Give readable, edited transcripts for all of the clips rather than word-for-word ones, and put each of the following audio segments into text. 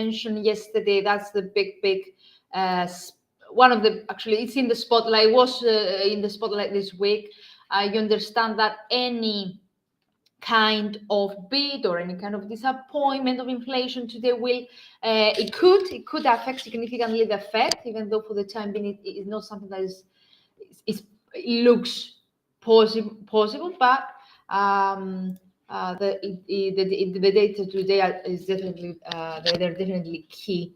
mentioned yesterday, that's the big one of the, actually it's in the spotlight, was in the spotlight this week. You understand that any kind of beat or any kind of disappointment of inflation today will it could affect significantly the Fed, even though for the time being it is not something that it looks possible, but the data today is definitely they're definitely key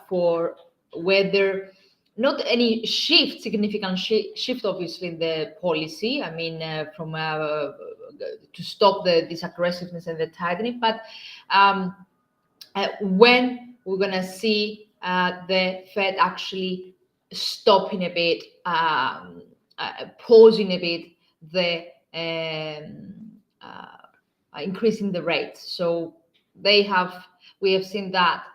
for whether not any significant shift, obviously, in the policy. I mean, from to stop this aggressiveness and the tightening, but when we're gonna see the Fed actually stopping a bit, pausing a bit the increasing the rates. So we have seen that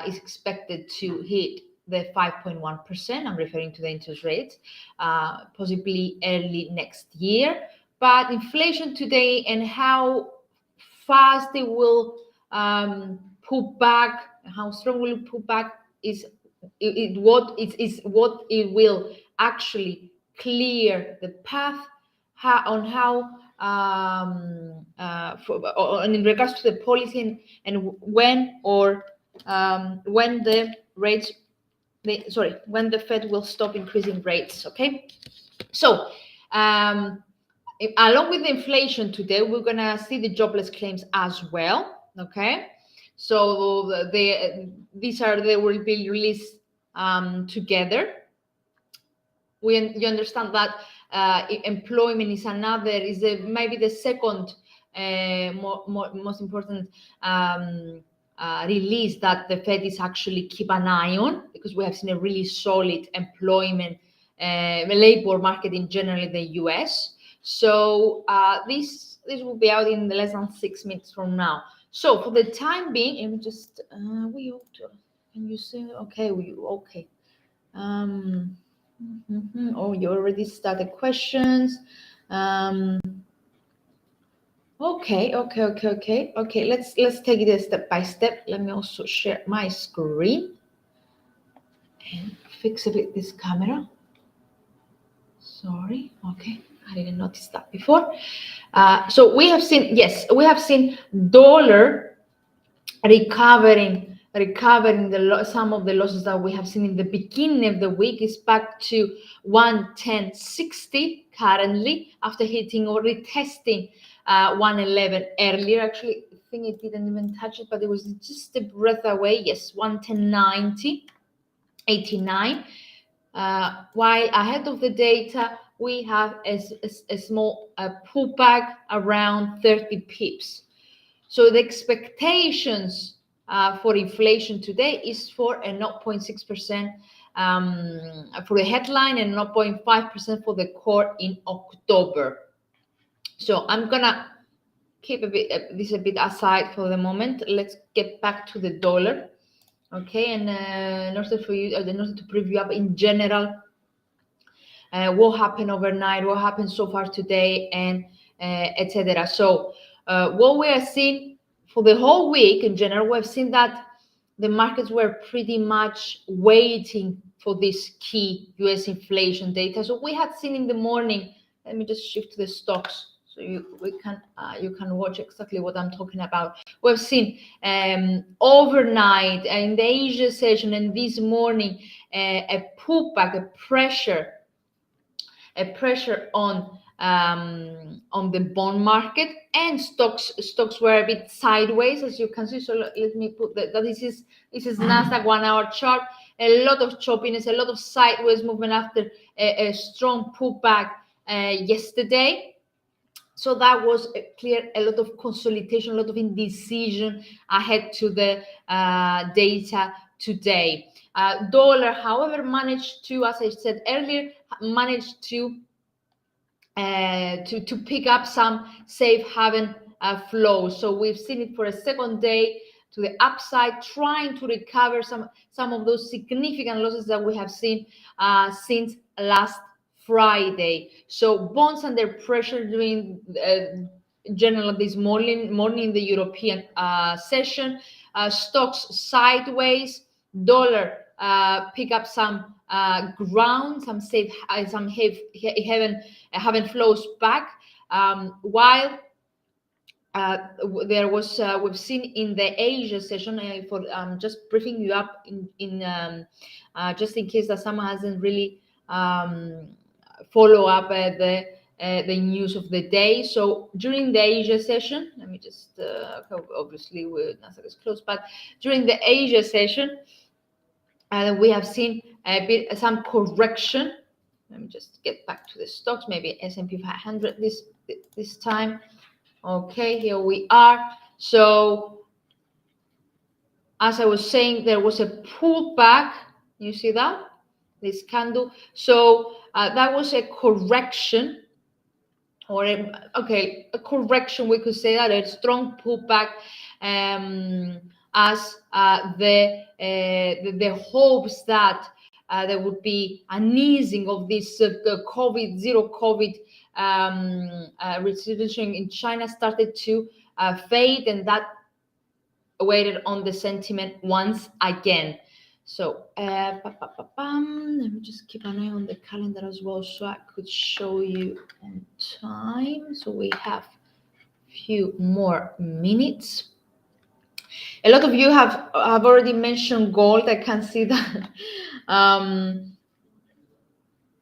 is expected to hit the 5.1%. I'm referring to the interest rates, possibly early next year. But inflation today and how fast they will pull back, how strong will pull back is what it will actually clear the path on how in regards to the policy and when the rates, when the Fed will stop increasing rates. Okay, so along with the inflation today, we're gonna see the jobless claims as well. Okay, so they will be released together. You understand that employment is maybe the second most important release that the Fed is actually keep an eye on, because we have seen a really solid employment labor market in general in the US. So this will be out in less than 6 minutes from now. So for the time being, let me just can you see? Okay, okay. Oh, you already started questions. Okay. Let's take it step by step. Let me also share my screen and fix a bit this camera. Sorry. Okay, I didn't notice that before. So we have seen dollar recovering some of the losses that we have seen in the beginning of the week. Is back to 110.60 currently, after hitting or retesting 111 earlier. Actually, I think it didn't even touch it, but it was just a breath away. Yes, 110.90.89. While ahead of the data, we have a small pullback around 30 pips. So the expectations for inflation today is for a 0.6% for the headline and 0.5% for the core in October. So I'm gonna keep this a bit aside for the moment. Let's get back to the dollar, okay? And in order to preview up in general what happened overnight, what happened so far today, and etc. So what we are seeing for the whole week in general, we've seen that the markets were pretty much waiting for this key US inflation data. So we had seen in the morning, let me just shift to the stocks so you can watch exactly what I'm talking about. We've seen overnight in the Asia session and this morning a pullback, a pressure on the bond market, and stocks were a bit sideways, as you can see. So let me put that this is Nasdaq 1 hour chart. A lot of choppiness, a lot of sideways movement after a strong pullback yesterday. So that was a lot of consolidation, a lot of indecision ahead to the data today. Dollar, however, managed to, as I said earlier, to pick up some safe haven flow. So we've seen it for a second day to the upside, trying to recover some of those significant losses that we have seen since last Friday. So bonds under pressure during general this morning in the European session. stocks sideways, dollar pick up some ground, some safe, some haven't flows back, while there was we've seen in the Asia session, for just briefing you up in just in case that someone hasn't really follow up the news of the day. So during the Asia session, let me just obviously Nasdaq is closed, but during the Asia session, we have seen some correction. Let me just get back to the stocks, maybe S&P 500 this time. Okay, here we are. So as I was saying, there was a pullback. You see that? This candle. So that was a correction, or a correction. We could say that a strong pullback, as the hopes that there would be an easing of this zero COVID restriction in China started to fade, and that weighted on the sentiment once again. So let me just keep an eye on the calendar as well, so I could show you on time. So we have a few more minutes. A lot of you have already mentioned gold. I can see that.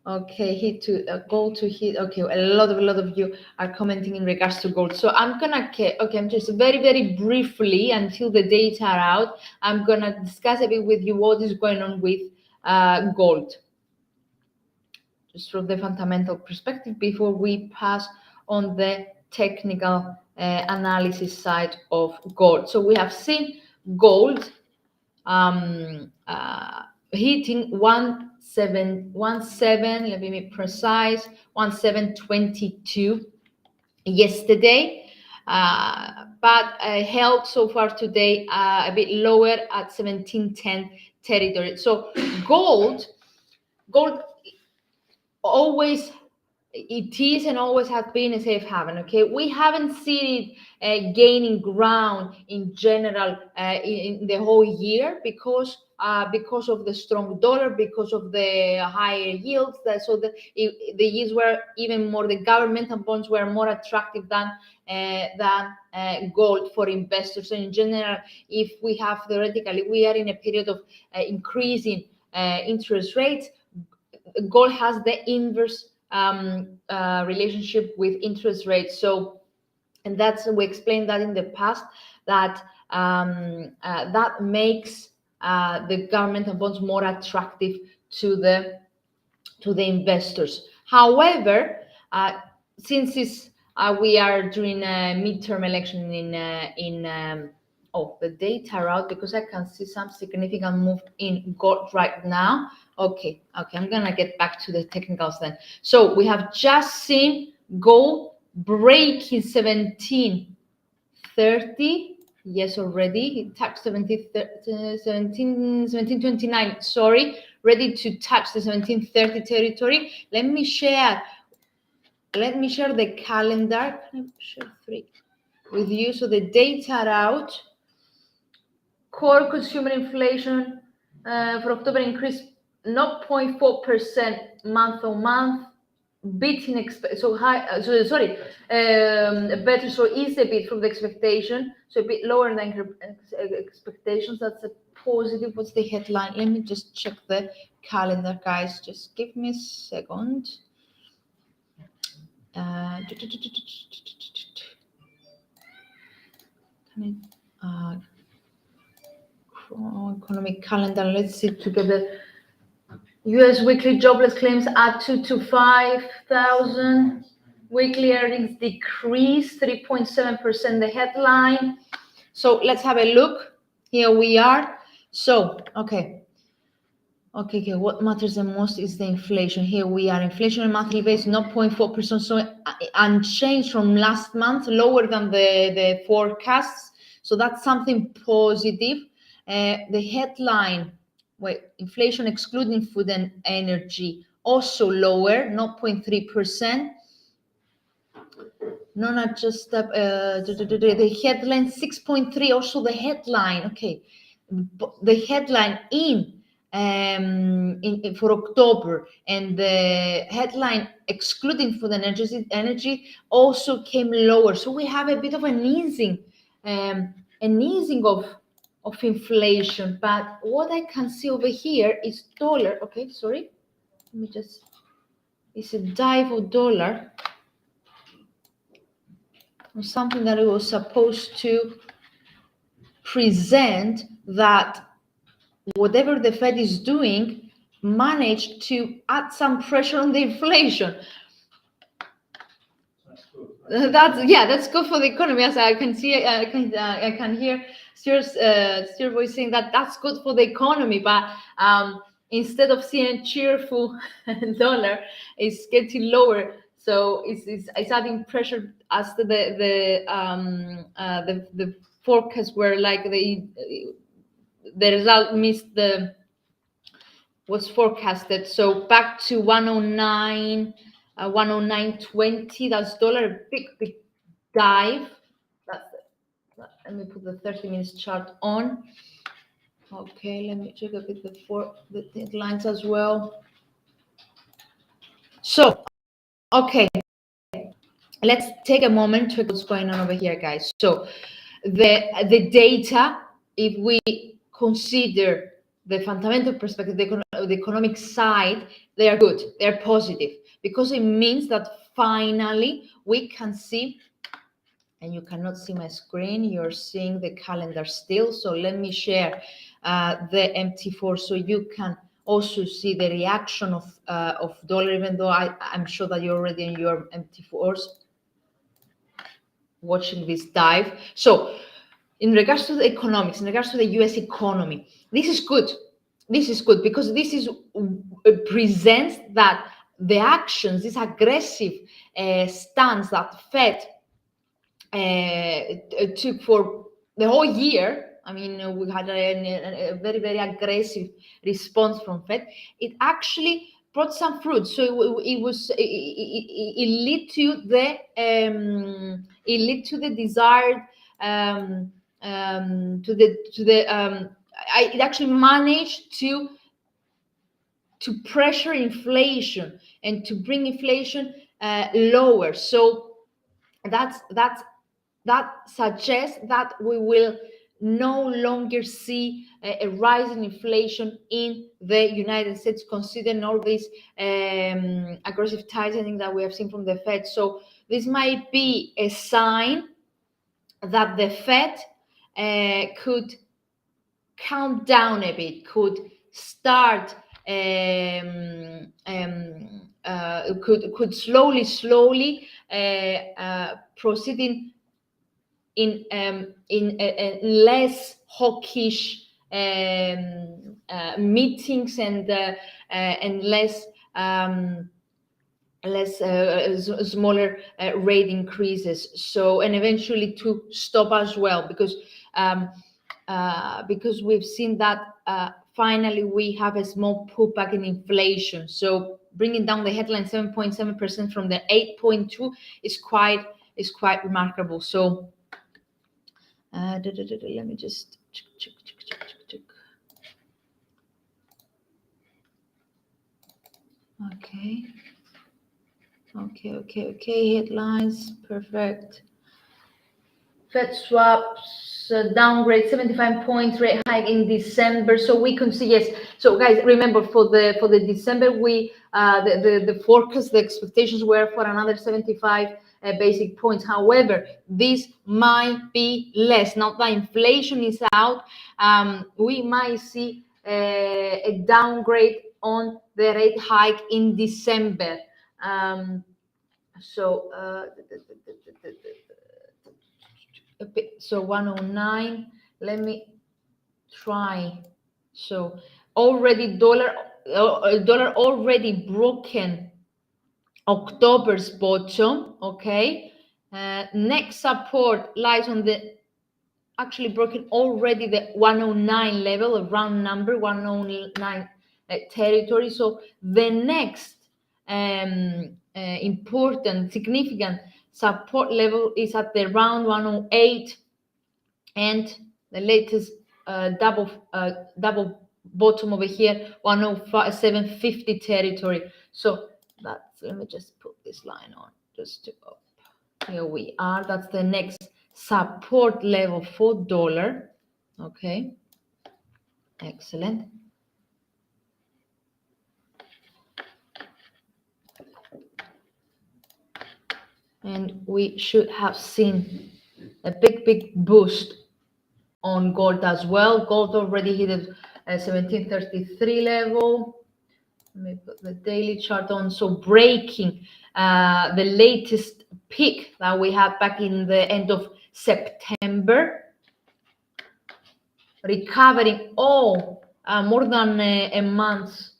Okay, hit to gold to hit. Okay, a lot of you are commenting in regards to gold. So I'm gonna I'm just very briefly, until the data are out, I'm gonna discuss a bit with you what is going on with gold, just from the fundamental perspective, before we pass on the technical analysis side of gold. So we have seen gold hitting 1717, let me be precise, 1722 yesterday, but held so far today a bit lower at 1710 territory. So gold always, it is and always has been a safe haven. Okay, we haven't seen it gaining ground in general in the whole year, because of the strong dollar, because of the higher yields. So the yields were even more, the government bonds were more attractive than gold for investors. And in general, if we have, theoretically, we are in a period of increasing interest rates, gold has the inverse relationship with interest rates. So, and we explained that in the past, that that makes the government bonds more attractive to the investors. However, since we are during a midterm election in the data are out, because I can see some significant move in gold right now. Okay, I'm gonna get back to the technicals then. So we have just seen gold breaking 1730. Yes, already it touched 1729. Sorry, ready to touch the 1730 territory. Let me share the calendar. Can I share 3 with you? So the data are out. Core consumer inflation for October increased 0.4% month on month, beating better, so is a bit from the expectation, so a bit lower than expectations. That's a positive. What's the headline? Let me just check the calendar, guys. Just give me a second. Economic calendar. Let's see together. U.S. weekly jobless claims add 2 to 5,000. Weekly earnings decreased 3.7%. The headline. So let's have a look. Here we are. So okay. What matters the most is the inflation. Here we are. Inflation on a monthly basis 0.4%. So unchanged from last month, lower than the forecasts. So that's something positive. The headline. Inflation excluding food and energy also lower, 0.3%. non-adjustable, the headline 6.3, also the headline, okay, the headline for October, and the headline excluding food and energy also came lower. So we have a bit of an easing of inflation. But what I can see over here is dollar. Okay, sorry, let me just, it's a dive of dollar, or something that it was supposed to present that whatever the Fed is doing managed to add some pressure on the inflation. That's good for the economy. As I can see, I can hear Stuart voice saying that that's good for the economy. But instead of seeing a cheerful dollar, it's getting lower. So it's adding pressure as to the forecasts were like the result missed the was forecasted. So back to 109, 109.20. That's dollar, big dive. Let me put the 30 minutes chart on. Okay, let me check a bit the headlines as well. So, okay, let's take a moment to check what's going on over here, guys. So the data, if we consider the fundamental perspective, the economic side, they are good, they're positive, because it means that finally we can see, and you cannot see my screen, you're seeing the calendar still. So let me share the MT4 so you can also see the reaction of dollar, even though I'm sure that you're already in your MT4s watching this dive. So in regards to the economics, in regards to the US economy, this is good. This is good because this is presents that the actions, this aggressive stance that Fed took for the whole year. I mean, we had a very, very aggressive response from Fed. It actually brought some fruit. So it led to the desired it actually managed to pressure inflation and to bring inflation lower. So that suggests that we will no longer see a rise in inflation in the United States, considering all this aggressive tightening that we have seen from the Fed. So this might be a sign that the Fed could calm down a bit, could start could slowly proceeding in a less hawkish meetings and less smaller rate increases. So, and eventually to stop as well, because we've seen that finally we have a small pullback in inflation. So bringing down the headline 7.7% from the 8.2 is quite remarkable. So let me just check. Okay. Headlines, perfect. Fed swaps downgrade 75 points rate hike in December. So we can see, yes. So guys, remember for the December, we the forecast, the expectations were for another 75 basic points. However, this might be less. Now that inflation is out, we might see a downgrade on the rate hike in December. So 109, let me try. So already dollar already broken October's bottom. Okay, next support lies on the actually broken already the 109 level, a round number, 109 territory. So the next important significant support level is at the round 108, and the latest double bottom over here 107.50 territory. So that's, let me just put this line on just to here we are. That's the next support level for dollar. Okay, excellent. And we should have seen a big boost on gold as well. Gold already hit a 1733 level. Let me put the daily chart on. So breaking the latest peak that we had back in the end of September, recovering all more than a month's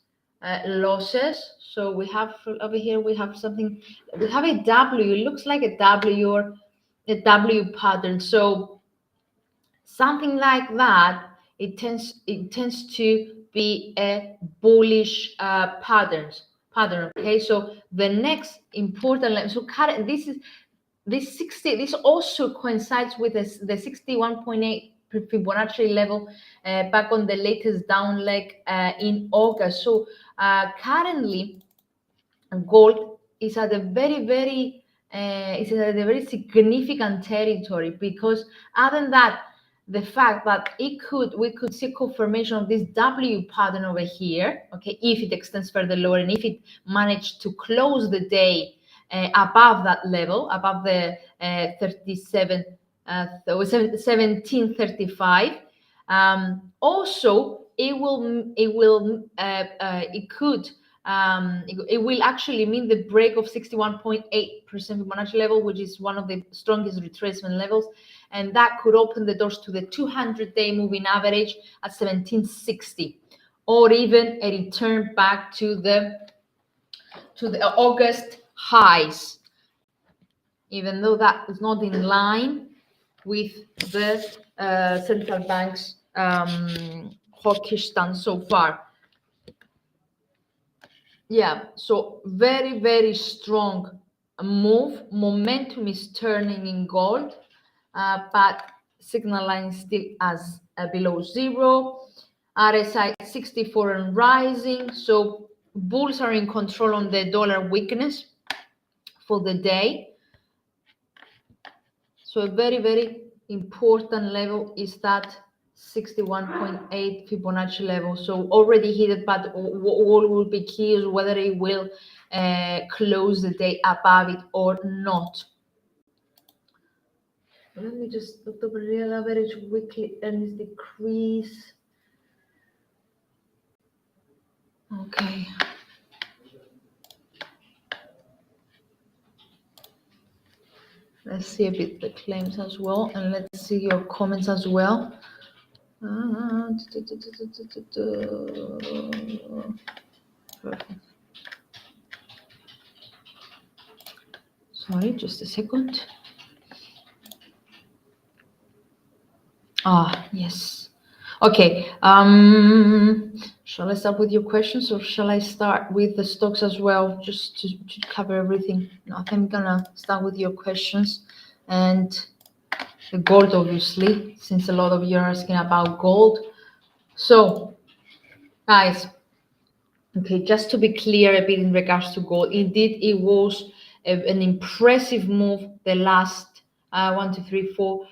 losses. So we have over here, we have something, we have a W, it looks like a W or a W pattern. So something like that, it tends to be a bullish pattern. Okay, so the next important level, so current, this also coincides with the 61.8 Fibonacci level back on the latest down leg in August. So currently gold is at a very significant territory, because other than that, the fact that we could see confirmation of this W pattern over here, okay, if it extends further lower and if it managed to close the day above that level, above the 1735. Also, it will actually mean the break of 61.8% Fibonacci level, which is one of the strongest retracement levels, and that could open the doors to the 200-day moving average at 1760, or even a return back to the August highs, even though that is not in line with the central bank's hawkish stance so far. Yeah, so very strong move. Momentum is turning in gold, but signal line still as below zero. RSI 64 and rising. So bulls are in control on the dollar weakness for the day. So a very important level is that 61.8 Fibonacci level. So already hit it, but what will be key is whether it will close the day above it or not. Let me just look at the real average weekly earnings decrease. Okay. Let's see a bit the claims as well, and let's see your comments as well. Perfect. Sorry, just a second. Yes. Okay. Shall I start with your questions, or shall I start with the stocks as well, just to cover everything? No, I think I'm gonna start with your questions and the gold, obviously, since a lot of you are asking about gold. So, guys, okay, just to be clear a bit in regards to gold, indeed it was an impressive move the last 1, 2, 3, 4,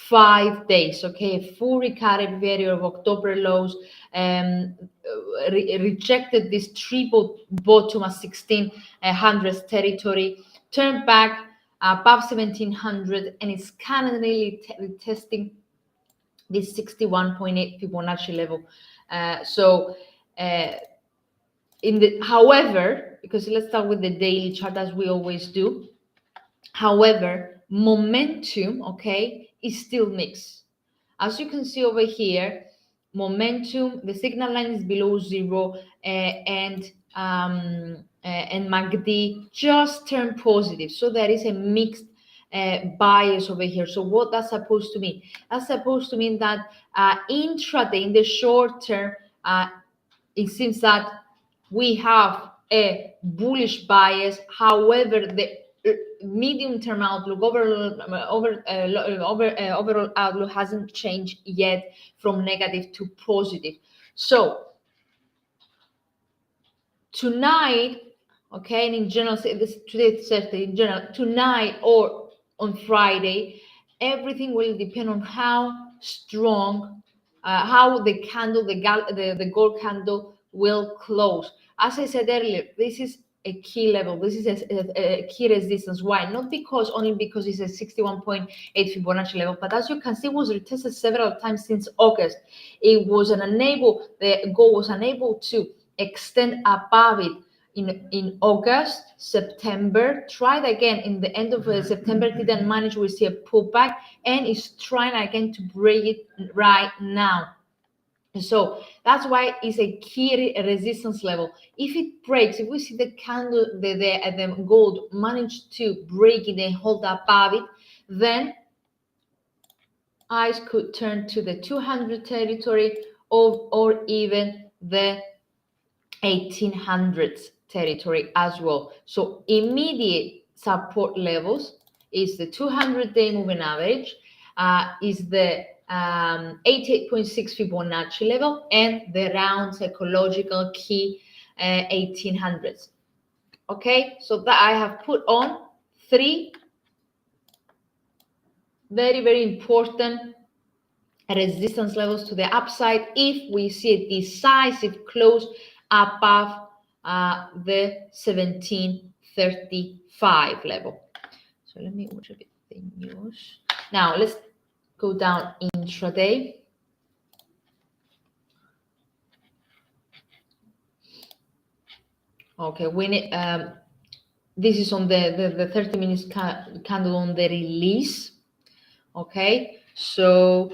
5 days. Okay, a full recovery of October lows, rejected this triple bottom at 1600 territory, turned back above 1700, and it's currently testing this 61.8 Fibonacci level. However, because let's start with the daily chart as we always do. However, momentum, okay, is still mixed. As you can see over here, momentum, the signal line is below zero, and MACD just turned positive. So there is a mixed bias over here. So what that's supposed to mean? That's supposed to mean that intraday, in the short term, it seems that we have a bullish bias. However, the medium-term outlook, overall outlook hasn't changed yet from negative to positive. So tonight, okay, and in general, today Thursday, in general, tonight or on Friday, everything will depend on how strong, how the candle, the gold candle will close. As I said earlier, this is a key level. This is a key resistance. Why? Not because only because it's a 61.8 Fibonacci level, but as you can see, it was retested several times since August. It was unable. The gold was unable to extend above it in August, September, tried again in the end of September, didn't manage. We see a pullback and is trying again to break it right now. So that's why it's a key resistance level. If it breaks, if we see the candle, the gold manage to break it and hold above it, then eyes could turn to the 200 territory or even the 1800s territory as well. So immediate support levels is the 200-day moving average, is the 88.6 Fibonacci level, and the round psychological key 1800s. Okay, so that I have put on 3 very, very important resistance levels to the upside if we see a decisive close above the 1735 level. So let me watch a bit the news. Now let's go down intraday. Okay, we need, this is on the 30 minutes candle on the release. Okay, so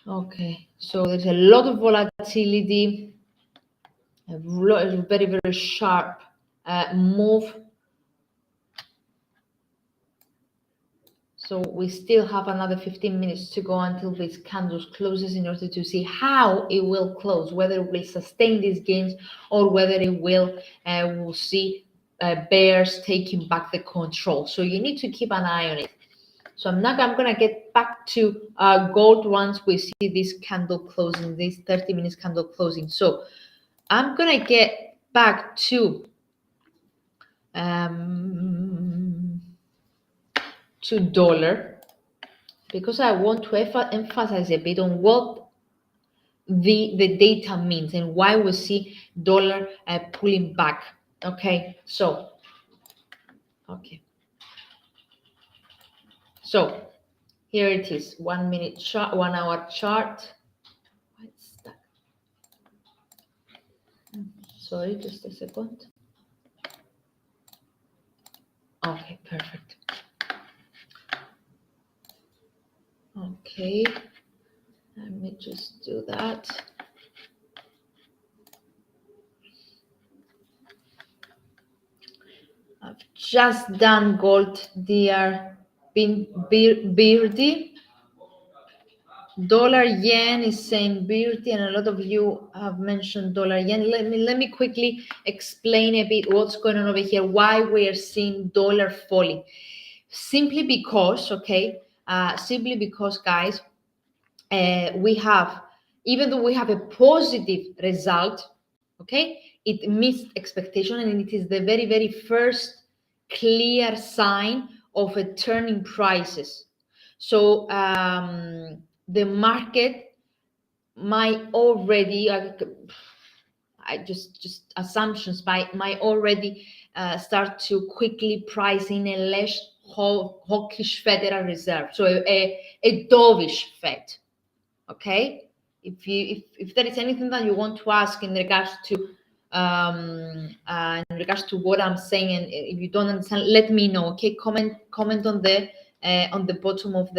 there's a lot of volatility, a very, very sharp move. So we still have another 15 minutes to go until this candle closes in order to see how it will close, whether it will sustain these gains or whether it will, we'll see bears taking back the control. So you need to keep an eye on it. So I'm going to get back to gold once we see this candle closing, this 30 minutes candle closing. So I'm going to get back to dollar, because I want to emphasize a bit on what the data means and why we see dollar pulling back. Okay, so so here it is, 1 minute chart, 1 hour chart. What's that? Sorry, just a second. Okay, perfect. Okay, let me just do that. I've just done gold DR Beardy. Dollar yen is saying Beardy, and a lot of you have mentioned dollar yen. Let me quickly explain a bit what's going on over here, why we are seeing dollar falling. Simply because, guys, we have, even though we have a positive result, okay, it missed expectation, and it is the very, very first clear sign of a turn in prices. So the market might already, just assumptions, might already start to quickly price in a less hawkish Federal Reserve, so a dovish Fed. Okay, if there is anything that you want to ask in regards to what I'm saying, and if you don't understand, let me know. Okay, comment on the bottom of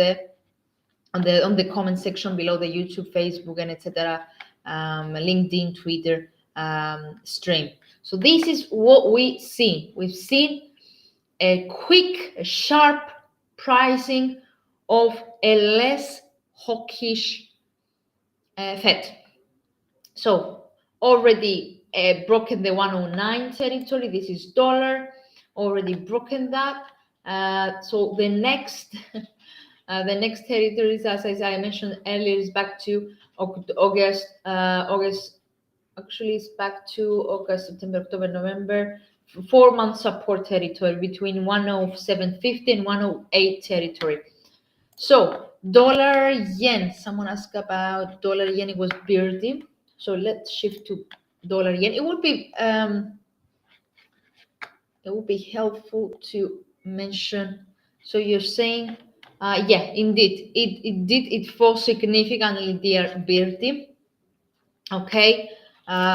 on the comment section below the YouTube, Facebook, and etc. LinkedIn, Twitter stream. So this is what we see. We've seen a quick, sharp pricing of a less hawkish Fed. So already broken the 109 territory. This is dollar. already broken that. So the next the next territories, as I mentioned earlier, is back to August. August actually is back to August, September, October, November. 4-month support territory between 107.50 and 108 territory. So dollar yen. Someone asked about dollar yen. It was Beardy. So let's shift to dollar yen. It would be helpful to mention. So you're saying, yeah, indeed, it falls significantly there, Beardy. Okay,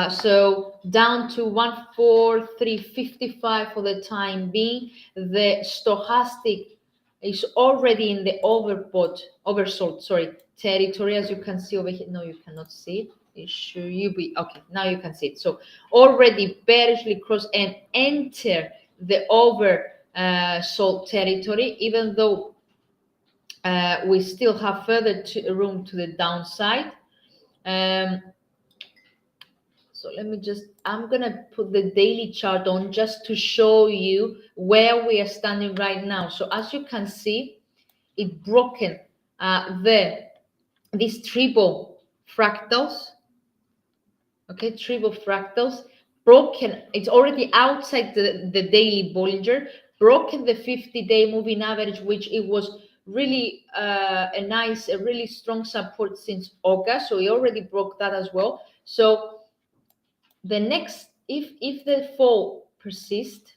so down to 143.55 for the time being. The stochastic is already in the oversold territory, as you can see over here. No, you cannot see it. It should you be okay? Now you can see it. So already bearishly cross and enter the oversold territory, even though we still have further room to the downside. So let me I'm going to put the daily chart on just to show you where we are standing right now. So as you can see, it broken these triple fractals. Okay, triple fractals broken. It's already outside the daily Bollinger, broken the 50-day moving average, which it was really a really strong support since August. So we already broke that as well. So the next, if the fall persists,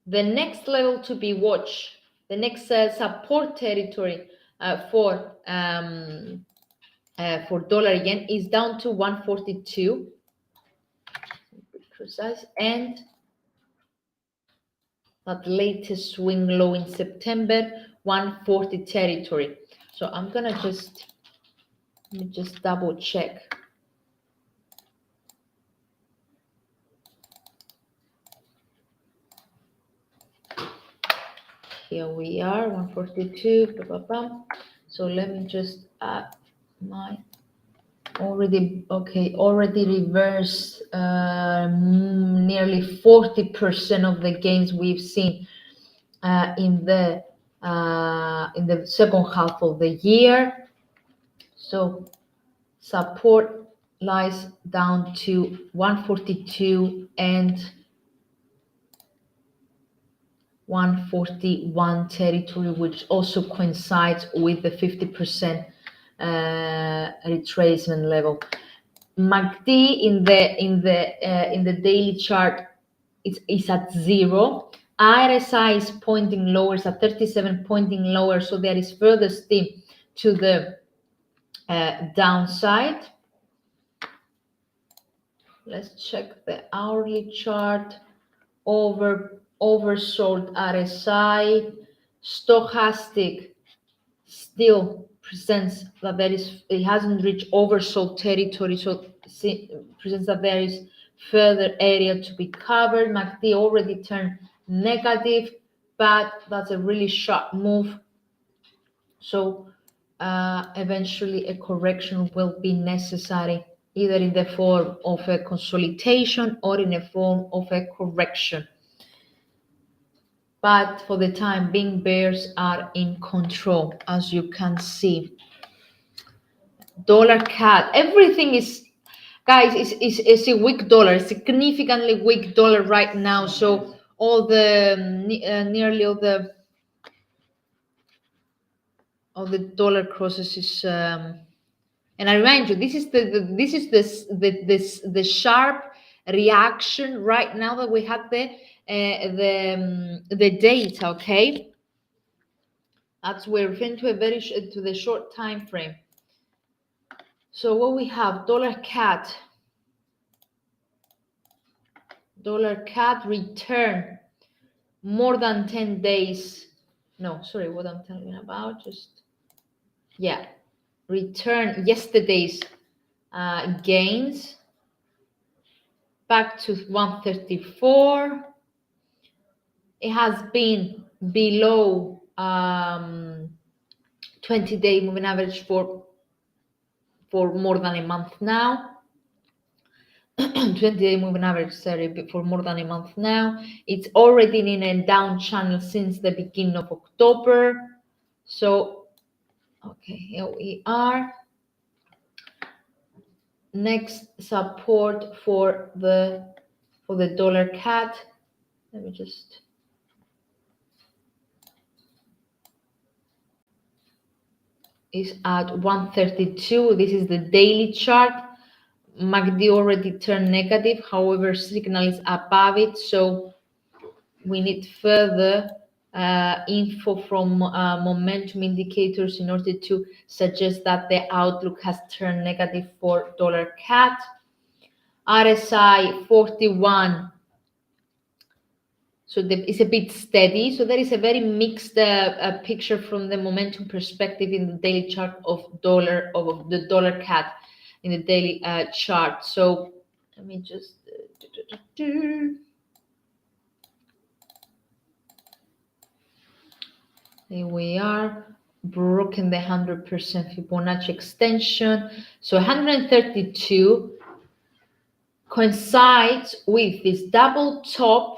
the next level to be watched, the next support territory for dollar yen is down to 142, precise, and that latest swing low in September, 140 territory. So I'm gonna let me just double check. Here we are, 142. So let me just add my already reversed nearly 40% of the gains we've seen in the second half of the year. So support lies down to 142 and 141 territory, which also coincides with the 50% retracement level. MACD in the daily chart is at 0. RSI is pointing lower, it's at 37, pointing lower, so there is further steam to the downside. Let's check the hourly chart. Oversold RSI. Stochastic still presents that it hasn't reached oversold territory, so presents that there is further area to be covered. MACD already turned negative, but that's a really sharp move. So eventually a correction will be necessary, either in the form of a consolidation or in the form of a correction. But for the time being, bears are in control, as you can see. Dollar CAD, everything is, guys, is a weak dollar, significantly weak dollar right now. So all the nearly all the dollar crosses is and I remind you, this is the sharp reaction right now that we had the data. Okay, that's we're referring to to the short time frame. So what we have, dollar CAD return more than 10 days. No, sorry, what I'm telling about, return yesterday's gains back to 134. It has been below 20-day moving average for more than a month now. 20-day moving average, sorry, for more than a month now. It's already in a down channel since the beginning of October. So, okay, here we are. Next support for the dollar CAD. Let me just is at 132. This is the daily chart. MACD already turned negative, however, signal is above it, so we need further info from momentum indicators in order to suggest that the outlook has turned negative for dollar CAD. RSI 41. So it's a bit steady. So there is a very mixed picture from the momentum perspective in the daily chart of the dollar CAD in the daily chart. So let me just here we are, broken the 100% Fibonacci extension. So 132 coincides with this double top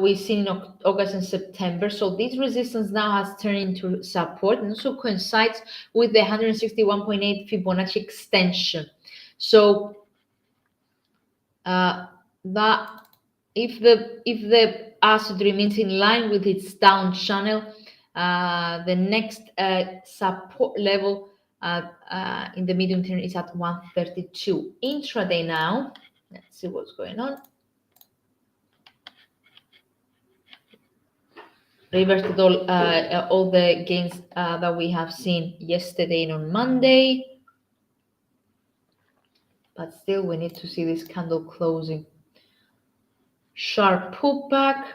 we've seen in August and September. So this resistance now has turned into support and also coincides with the 161.8 Fibonacci extension. So that if the asset remains in line with its down channel, the next support level in the medium term is at 132. Intraday now, let's see what's going on. Reversed all the gains that we have seen yesterday and on Monday, but still we need to see this candle closing. Sharp pullback.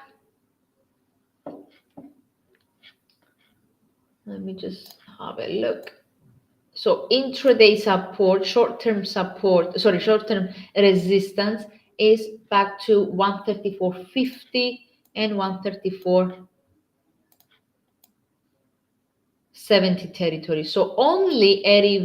Let me just have a look. So intraday support, short-term resistance is back to 134.50 and 134.70 territory. So only a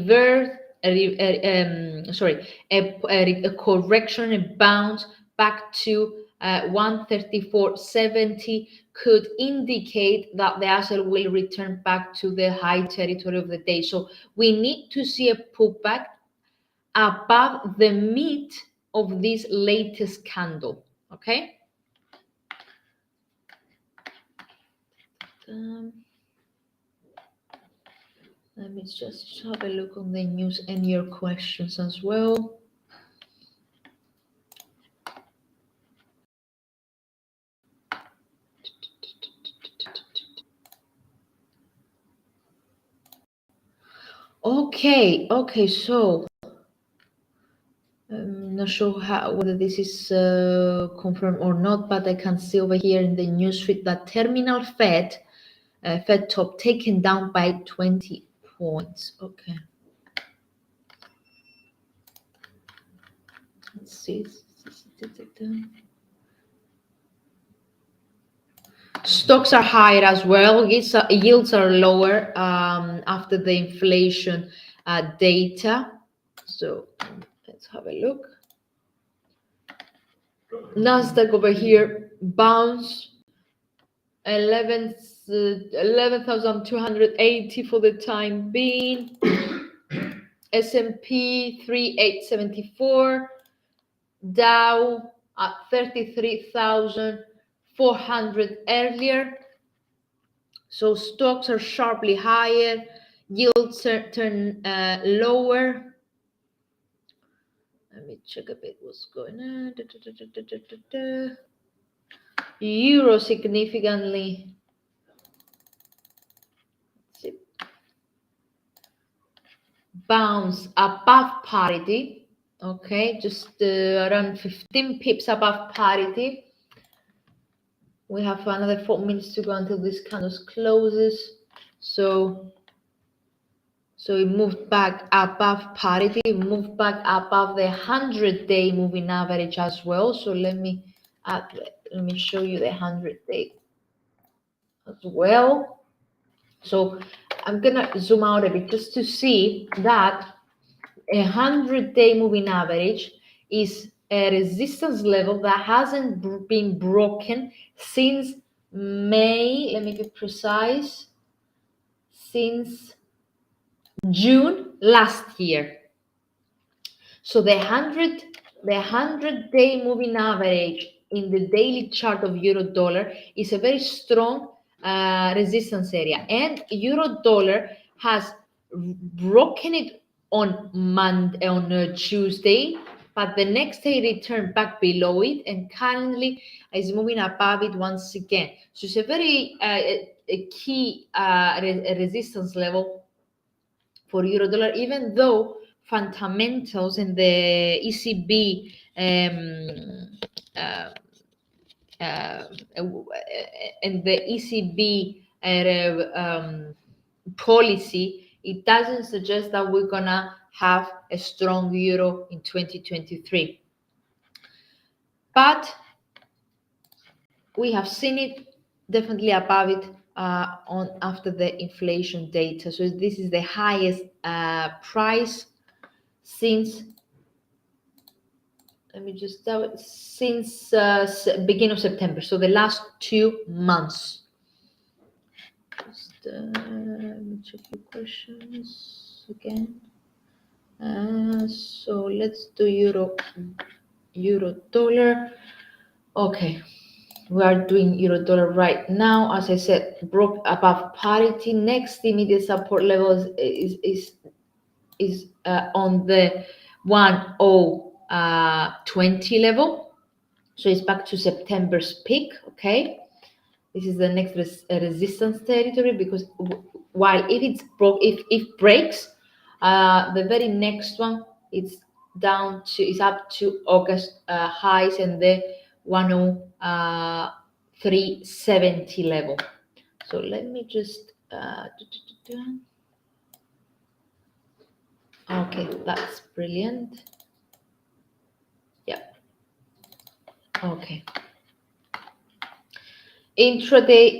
correction, a bounce back to 134.70 could indicate that the asset will return back to the high territory of the day. So we need to see a pullback above the mid of this latest candle. Okay. Let me just have a look on the news and your questions as well. Okay, so I'm not sure whether this is confirmed or not, but I can see over here in the newsfeed that terminal Fed top taken down by 20 points. Okay. Let's see. Stocks are higher as well. Yields are lower after the inflation data. So let's have a look. Nasdaq over here bounce 11,280 for the time being. S&P 3874. Dow at 33,400 earlier. So stocks are sharply higher, yields turn lower. Let me check a bit what's going on. Euro significantly bounce above parity. Okay, just around 15 pips above parity. We have another 4 minutes to go until this candle closes. So it moved back above parity, moved back above the 100-day moving average as well. So let me show you the 100-day as well. So I'm gonna zoom out a bit just to see that a 100-day moving average is a resistance level that hasn't been broken since May, let me be precise, since June last year. So the 100-day moving average in the daily chart of euro dollar is a very strong resistance area, and euro dollar has broken it on Tuesday, but the next day returned back below it and currently is moving above it once again. So it's a very a key resistance level for euro dollar, even though fundamentals in the ECB uh, and the ECB policy, it doesn't suggest that we're gonna have a strong euro in 2023. But we have seen it definitely above it on after the inflation data. So this is the highest price since, let me just tell it, since beginning of September. So the last 2 months. Just let me check the questions again. So let's do euro dollar. Okay, we are doing euro dollar right now. As I said, broke above parity. Next immediate support level is on the 1020 level. So it's back to September's peak. Okay, this is the next resistance territory, because while if it's broke, if breaks, the very next one is up to August highs and the 10370 level. So let me just okay, that's brilliant. Yep. Okay. Intraday,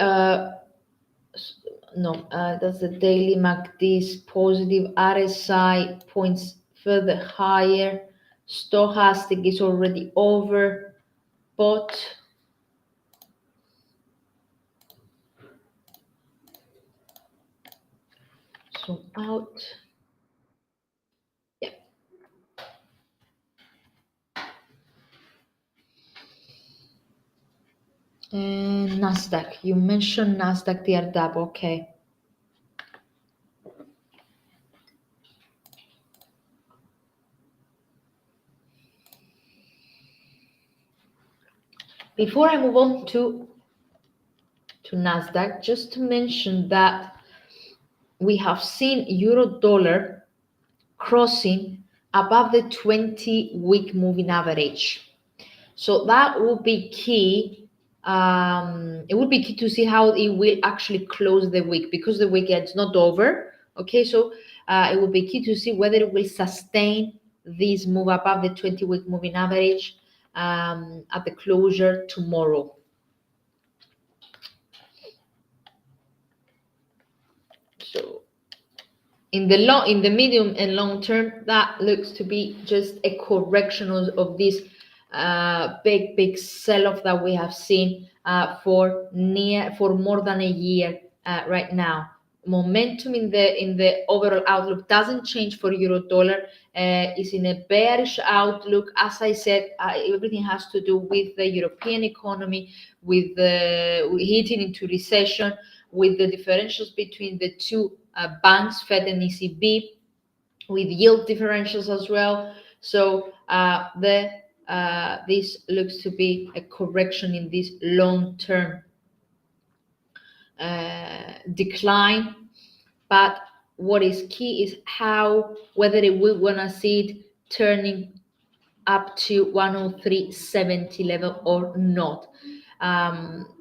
that's the daily MACD's positive. RSI points further higher. Stochastic is already overbought. Zoom out. Yeah. And Nasdaq. You mentioned Nasdaq TRW. Okay. Before I move on to Nasdaq, just to mention that we have seen euro dollar crossing above the 20-week moving average. So that will be key. It will be key to see how it will actually close the week, because the week is not over. Okay, so it will be key to see whether it will sustain this move above the 20-week moving average at the closure tomorrow. So in the medium and long term, that looks to be just a correction of this big sell-off that we have seen for more than a year right now. Momentum in the overall outlook doesn't change for euro dollar. Is in a bearish outlook. As I said, everything has to do with the European economy, with the heating into recession, with the differentials between the two banks, Fed and ECB, with yield differentials as well. So this looks to be a correction in this long-term decline. But what is key is whether we want to see it turning up to 10370 level or not.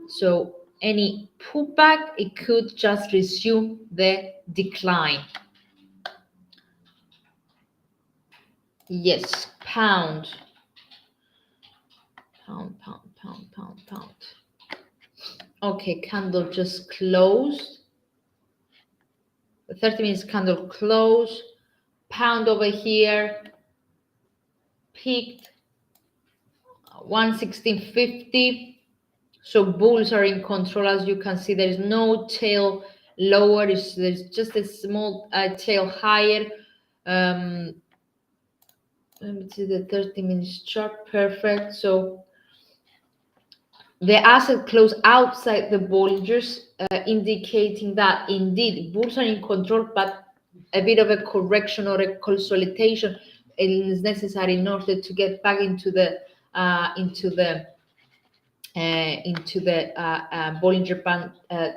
So any pullback, it could just resume the decline. Yes, pound. Okay, candle just closed. The 30 minutes candle closed. Pound over here peaked 116.50. So bulls are in control. As you can see, there is no tail lower. There's just a small tail higher. Let me see the 30 minutes chart. Perfect. So the asset closed outside the Bolligers, indicating that indeed bulls are in control, but a bit of a correction or a consolidation is necessary in order to get back into the Bollinger Band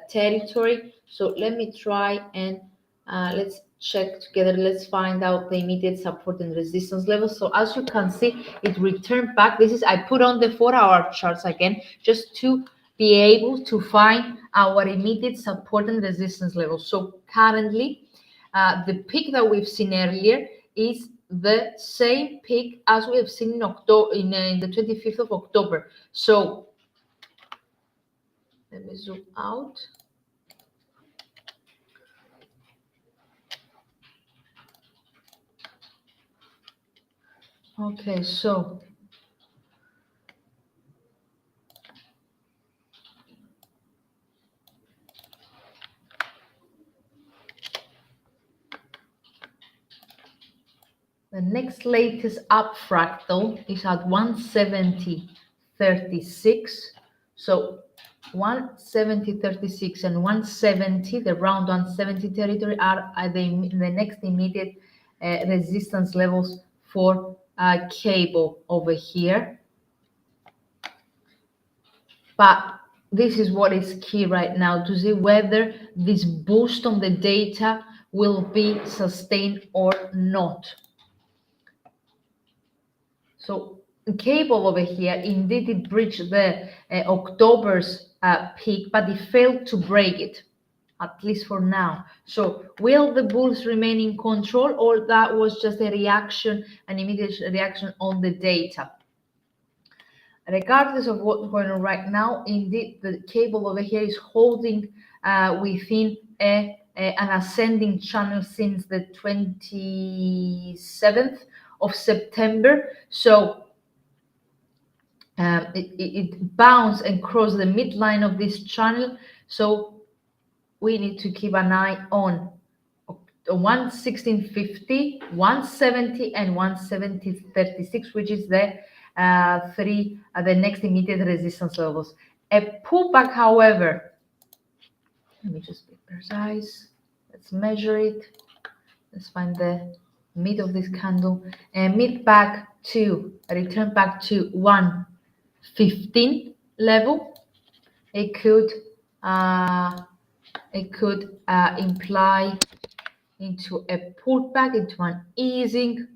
territory. So let me try and let's check together. Let's find out the immediate support and resistance levels. So as you can see, it returned back. This is, I put on the 4-hour charts again, just to be able to find our immediate support and resistance levels. So currently, the peak that we've seen earlier is the same peak as we have seen in October, in the 25th of October. So let me zoom out. Okay, so the next latest up fractal is at 170.36. So 170.36 and 170, the round 170 territory, are the next immediate resistance levels for cable over here. But this is what is key right now, to see whether this boost on the data will be sustained or not. So cable over here, indeed it breached the October's peak, but it failed to break it, at least for now. So will the bulls remain in control, or that was just a reaction, an immediate reaction on the data? Regardless of what's going on right now, indeed the cable over here is holding within an ascending channel since the 27th of September. So it bounced and crossed the midline of this channel. So we need to keep an eye on 116.50, 170, and 170.36, which is the the next immediate resistance levels. A pullback, however, let me just be precise. Let's measure it. Let's find the mid of this candle and return back to 115 level. It could imply into a pullback, into an easing,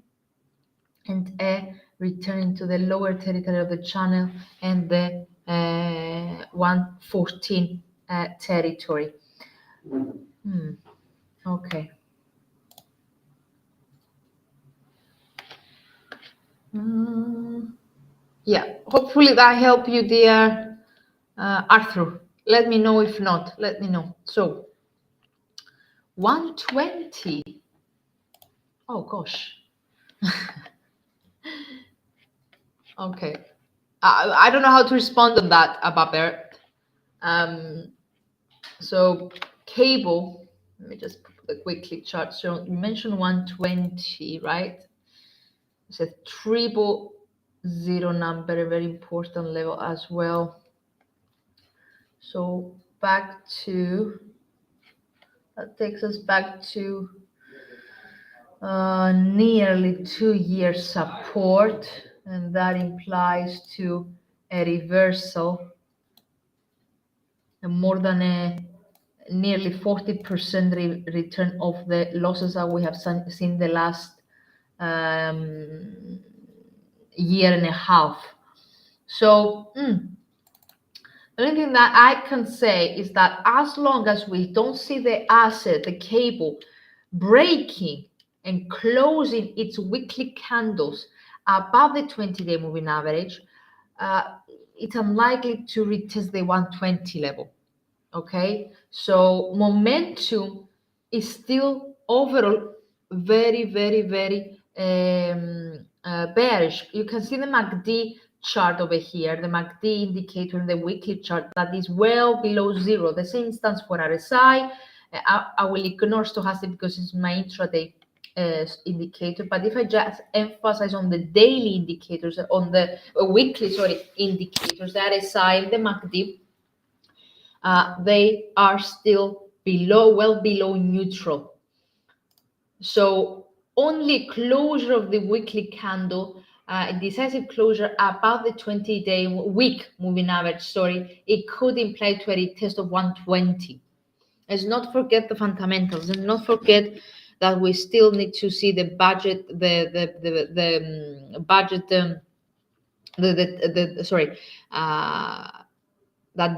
and a return to the lower territory of the channel and the 114 territory. Okay. Yeah, hopefully that helped you, dear Arthur. Let me know if not. Let me know. So 120. Oh gosh. Okay. I don't know how to respond on that, Ababer. So cable, let me just put the quickly chart. So you mentioned 120, right? It's a 000 number, a very important level as well. So back to, that takes us back to nearly 2-year support, and that implies to a reversal, more than a nearly 40% return of the losses that we have seen the last year and a half. So the only thing that I can say is that as long as we don't see the asset, the cable, breaking and closing its weekly candles above the 20-day moving average, it's unlikely to retest the 120 level. Okay, so momentum is still overall very, very, very bearish. You can see the MACD chart over here, the MACD indicator in the weekly chart, that is well below zero. The same stands for RSI. I will ignore stochastic because it's my intraday indicator, but if I just emphasize on the daily indicators, on the weekly indicators, the RSI and the MACD, they are still well below neutral. So only closure of the weekly candle, decisive closure above the 20-day week moving average, it could imply to a retest of 120. Let's not forget the fundamentals, and not forget that we still need to see the budget, that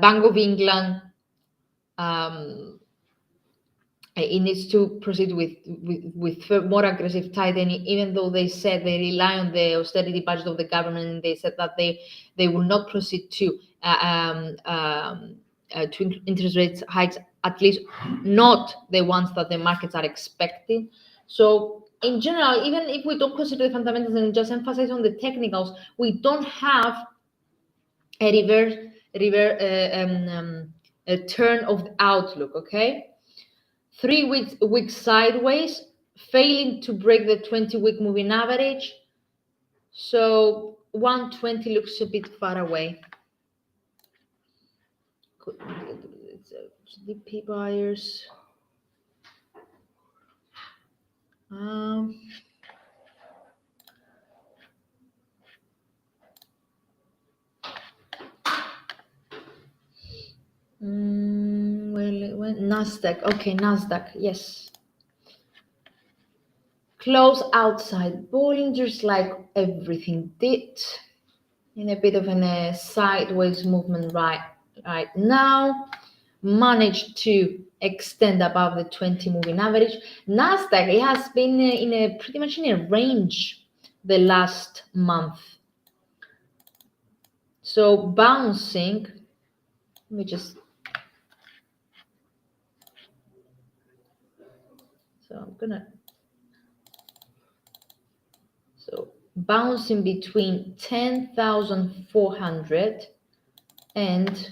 Bank of England, it needs to proceed with more aggressive tightening, even though they said they rely on the austerity budget of the government, and they said that they will not proceed to interest rates hikes, at least not the ones that the markets are expecting. So in general, even if we don't consider the fundamentals and just emphasize on the technicals, we don't have a turn of the outlook. Okay, 3 weeks sideways, failing to break the 20-week moving average. So 120 looks a bit far away. GDP buyers. Well, Nasdaq. Okay, Nasdaq. Yes. Close outside Bollinger's, like everything did, in a bit of a sideways movement right now. Managed to extend above the 20 moving average. Nasdaq, it has been pretty much in a range the last month. So bouncing, let me just, bouncing between 10,400 and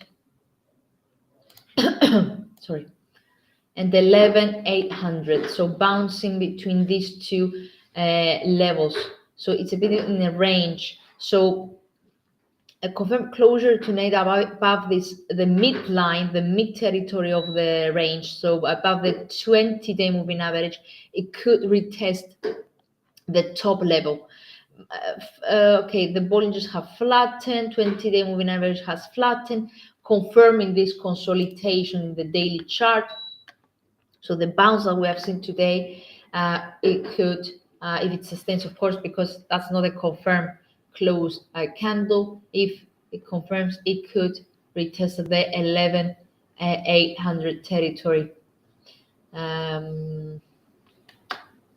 and 11,800. So bouncing between these two levels. So it's a bit in a range. So a confirmed closure tonight above the midline, the mid territory of the range. So above the 20-day moving average, it could retest the top level. Okay, the Bollingers have flattened, 20-day moving average has flattened, confirming this consolidation in the daily chart. So the bounce that we have seen today, it could, if it sustains, of course, because that's not a confirmed close candle. If it confirms, it could retest the 11,800 territory.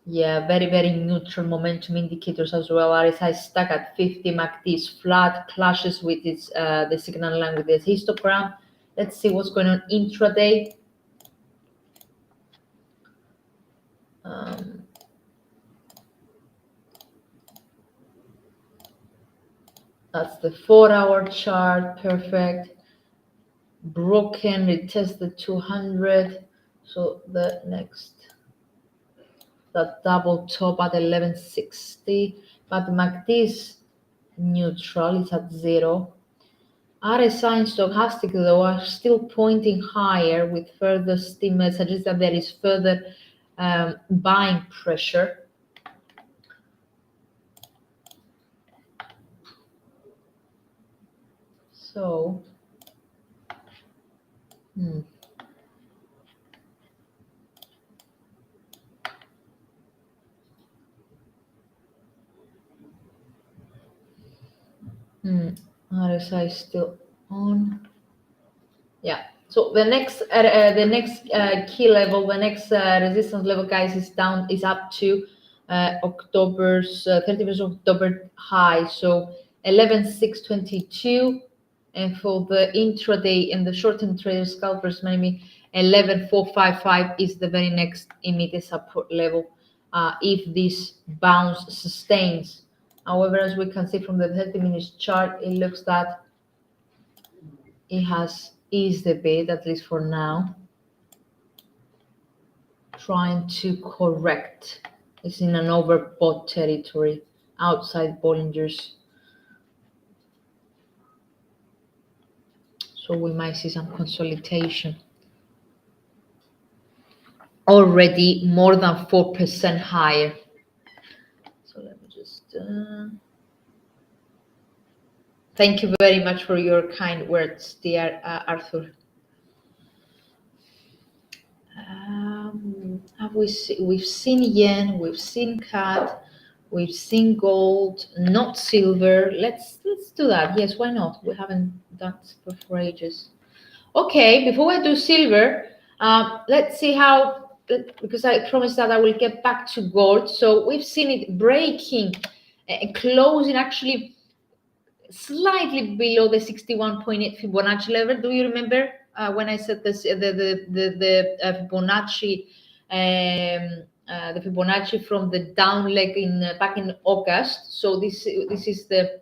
Yeah, very, very neutral momentum indicators as well. RSI stuck at 50, MACD is flat, clashes with its the signal line with the histogram. Let's see what's going on intraday. That's the 4-hour chart, perfect. Broken, retest the 200. So the next, that double top at 1160, but MACD is neutral, it's at 0. RSI and stochastic, though, are still pointing higher with further stimulus, suggests that there is further buying pressure. So, RSI is still on. Yeah. So the next key level, the next resistance level, guys, is up to October's 31st October high. So 11,622, and for the intraday and the short-term trader scalpers, maybe 11,455 is the very next immediate support level. If this bounce sustains, However, as we can see from the 30 minutes chart, it looks that it has eased a bit, at least for now. Trying to correct. It's in an overbought territory outside Bollinger's. So we might see some consolidation. Already more than 4% higher. So let me just... Thank you very much for your kind words, dear Arthur. We've seen yen, we've seen CAD, we've seen gold, not silver. Let's do that. Yes, why not? We haven't done silver for ages. Okay, before I do silver, let's see how, because I promised that I will get back to gold. So we've seen it breaking, closing actually slightly below the 61.8 Fibonacci level. Do you remember when I said this, the Fibonacci, the Fibonacci from the down leg in back in August? So this is the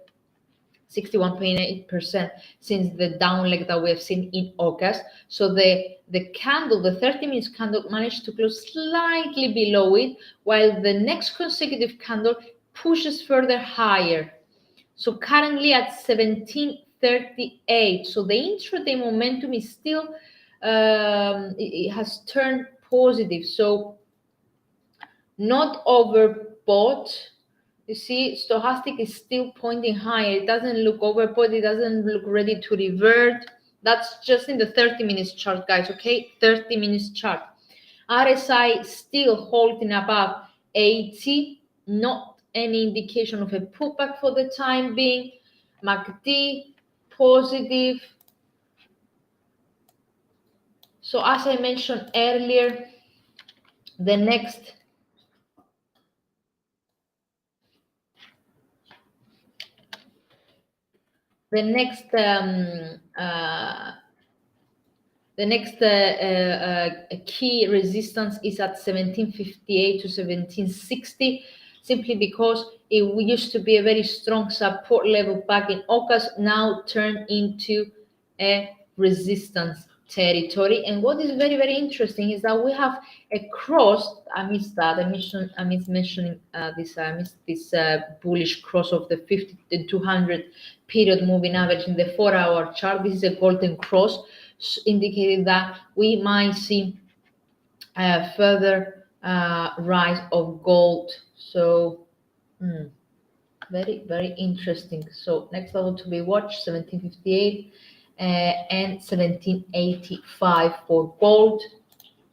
61.8% since the down leg that we have seen in August. So the candle, the 30 minutes candle, managed to close slightly below it, while the next consecutive candle pushes further higher. So currently at 1738. So the intraday momentum is still, it has turned positive. So not overbought. You see, stochastic is still pointing higher. It doesn't look overbought. It doesn't look ready to revert. That's just in the 30 minutes chart, guys, okay? 30 minutes chart. RSI still holding above 80. Not any indication of a pullback for the time being. MACD positive. So as I mentioned earlier, the next key resistance is at 1758 to 1760, simply because it used to be a very strong support level back in August, now turned into a resistance territory. And what is very, very interesting is that we have a cross. I missed that. I missed mentioning this bullish cross of the 50 to 200 period moving average in the 4-hour chart. This is a golden cross, indicating that we might see a further rise of gold. So very, very interesting. So next level to be watched, 1758 and 1785 for gold.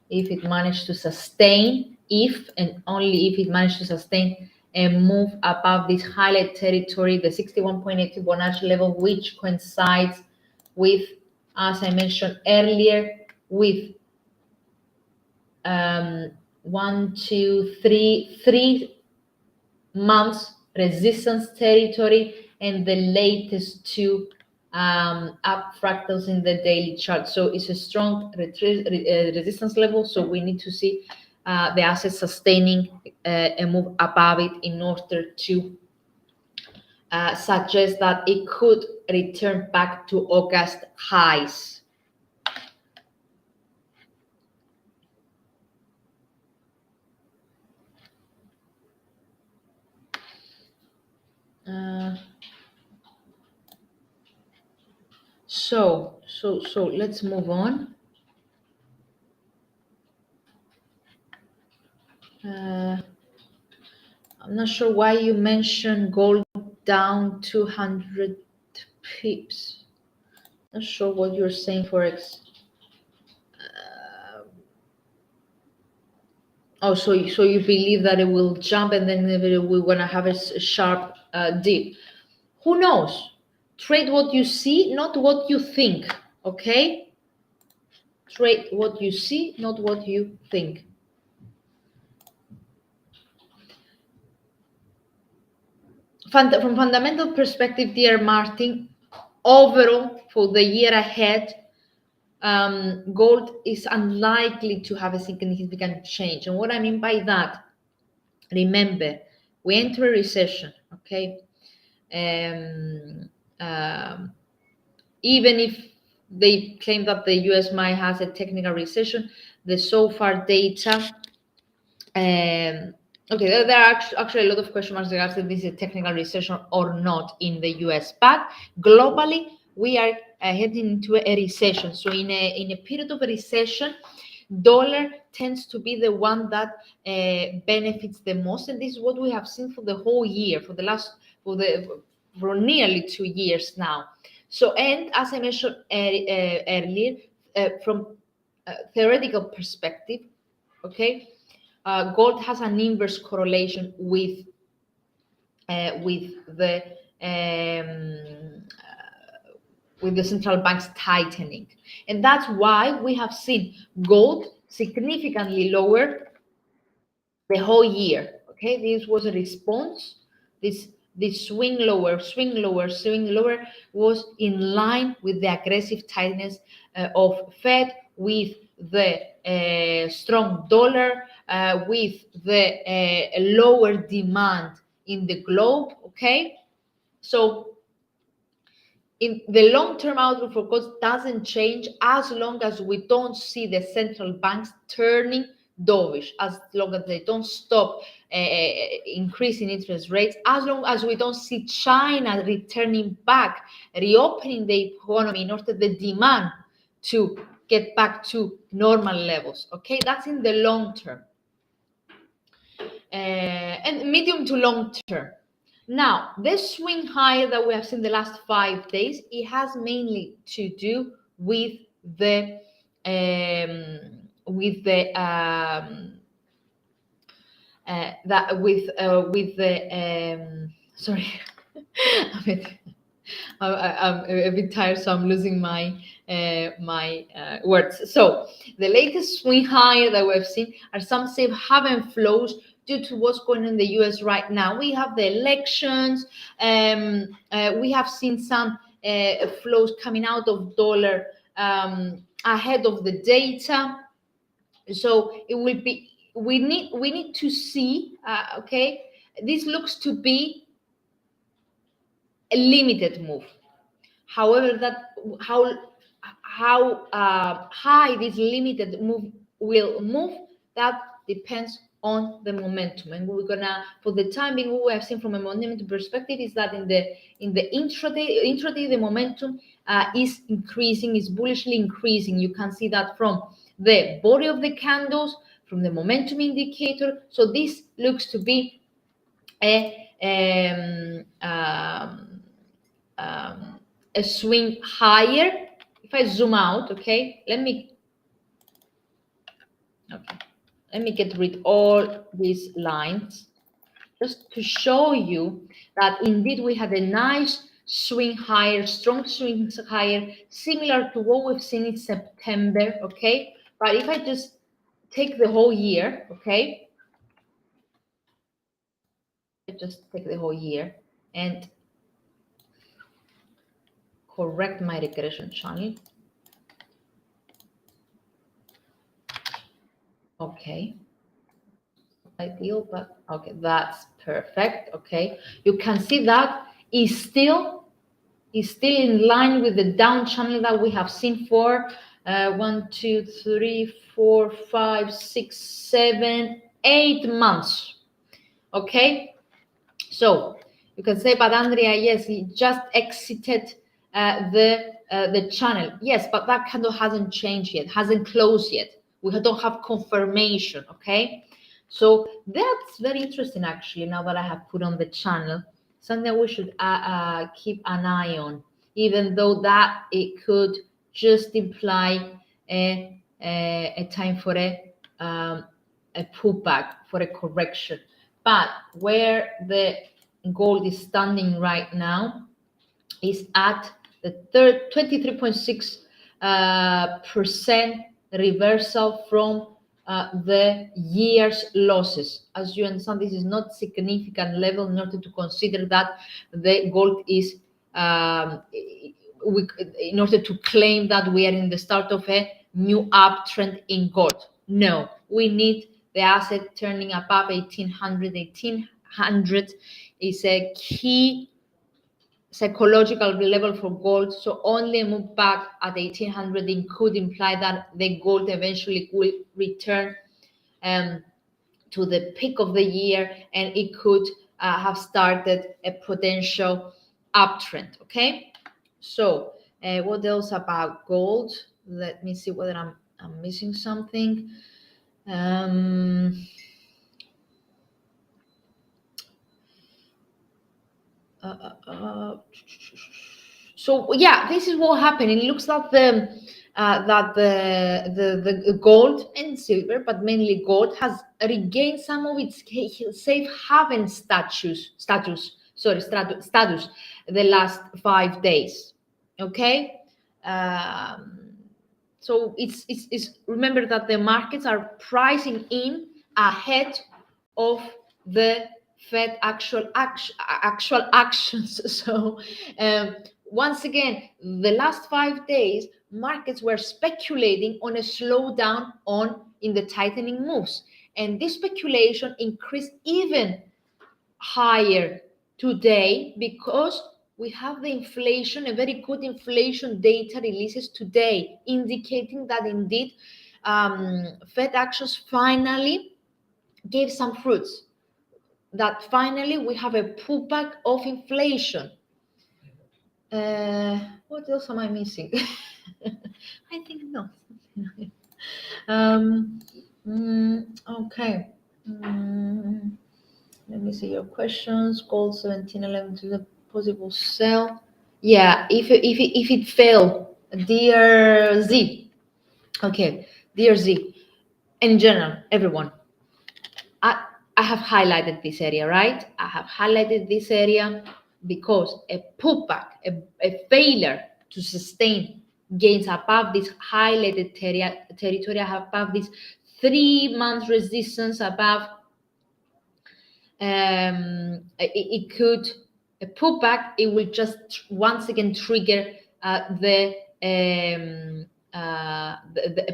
If it managed to sustain, if and only if it managed to sustain and move above this highlight territory, the 61.8 Fibonacci level, which coincides with, as I mentioned earlier, with 3 months resistance territory and the latest 2 up fractals in the daily chart. So it's a strong resistance level. So we need to see the asset sustaining a move above it in order to suggest that it could return back to August highs. So let's move on. I'm not sure why you mentioned gold down 200 pips. Not sure what you're saying, Forex. So you believe that it will jump and then we're gonna have a sharp dip. Who knows? Trade what you see, not what you think. Okay? Trade what you see, not what you think. From fundamental perspective, dear Martin, overall for the year ahead, gold is unlikely to have a significant change. And what I mean by that, remember, we enter a recession, Okay. Even if they claim that the US might has a technical recession, the so far data, okay, there are actually a lot of question marks regarding this is a technical recession or not in the US, but globally we are heading into a recession. So in a period of a recession, dollar tends to be the one that benefits the most, and this is what we have seen for the whole year, for nearly 2 years now. So, and as I mentioned earlier, from a theoretical perspective, okay, gold has an inverse correlation with the central banks tightening, and that's why we have seen gold significantly lower the whole year. Okay, this was a response. This swing lower was in line with the aggressive tightness of Fed, with the strong dollar, with the lower demand in the globe. Okay, so in the long-term outlook for gold doesn't change as long as we don't see the central banks turning dovish, as long as they don't stop increasing interest rates, as long as we don't see China returning back, reopening the economy in order the demand to get back to normal levels. Okay, that's in the long term. And medium to long term. Now, this swing higher that we have seen the last 5 days, it has mainly to do with the sorry, I'm a bit tired, so I'm losing my words. So the latest swing higher that we've seen are some safe haven flows due to what's going on in the US right now. We have the elections. We have seen some flows coming out of dollar ahead of the data. So it will be. We need to see. Okay, this looks to be a limited move. However, how high this limited move will move, that depends on the momentum. And we're gonna, for the time being, what we have seen from a momentum perspective is that in the intraday the momentum is increasing, is bullishly increasing. You can see that from the body of the candles, from the momentum indicator. So this looks to be a swing higher. If I zoom out, okay, let me get rid all these lines just to show you that indeed we had a nice swing higher, strong swing higher, similar to what we've seen in September. Okay, but if I just take the whole year, okay, I just take the whole year and correct my regression channel. Okay, ideal, but okay, that's perfect. Okay, you can see that is still in line with the down channel that we have seen for 1, 2, 3, 4, 5, 6, 7, 8 months. Okay, so you can say, but Andrea, yes, he just exited the channel. Yes, but that candle hasn't changed yet, hasn't closed yet. We don't have confirmation. Okay, so that's very interesting actually. Now that I have put on the channel, something we should keep an eye on, even though that it could just imply a time for a pullback, for a correction. But where the gold is standing right now is at the 23.6% reversal from the year's losses. As you understand, this is not significant level in order to consider that the gold is in order to claim that we are in the start of a new uptrend in gold. No, we need the asset turning above 1800 is a key psychological level for gold. So only a move back at 1800 could imply that the gold eventually will return to the peak of the year, and it could have started a potential uptrend. Okay, so what else about gold? Let me see whether I'm missing something. So yeah, this is what happened. It looks like the gold and silver, but mainly gold, has regained some of its safe haven status the last 5 days. Okay, so it's remember that the markets are pricing in ahead of the Fed actual actions. So once again, the last 5 days, markets were speculating on a slowdown in the tightening moves, and this speculation increased even higher today because we have the inflation, a very good inflation data releases today, indicating that indeed Fed actions finally gave some fruits, that finally we have a pullback of inflation. What else am I missing? I think not. Okay. Let me see your questions. Gold 1711 to the possible sell. Yeah, if it failed, dear Z. Okay, dear Z. In general, everyone. I have highlighted this area, right? I have highlighted this area because a pullback, a failure to sustain gains above this highlighted territory, above this 3 month resistance, above it could a pullback. It will just once again trigger the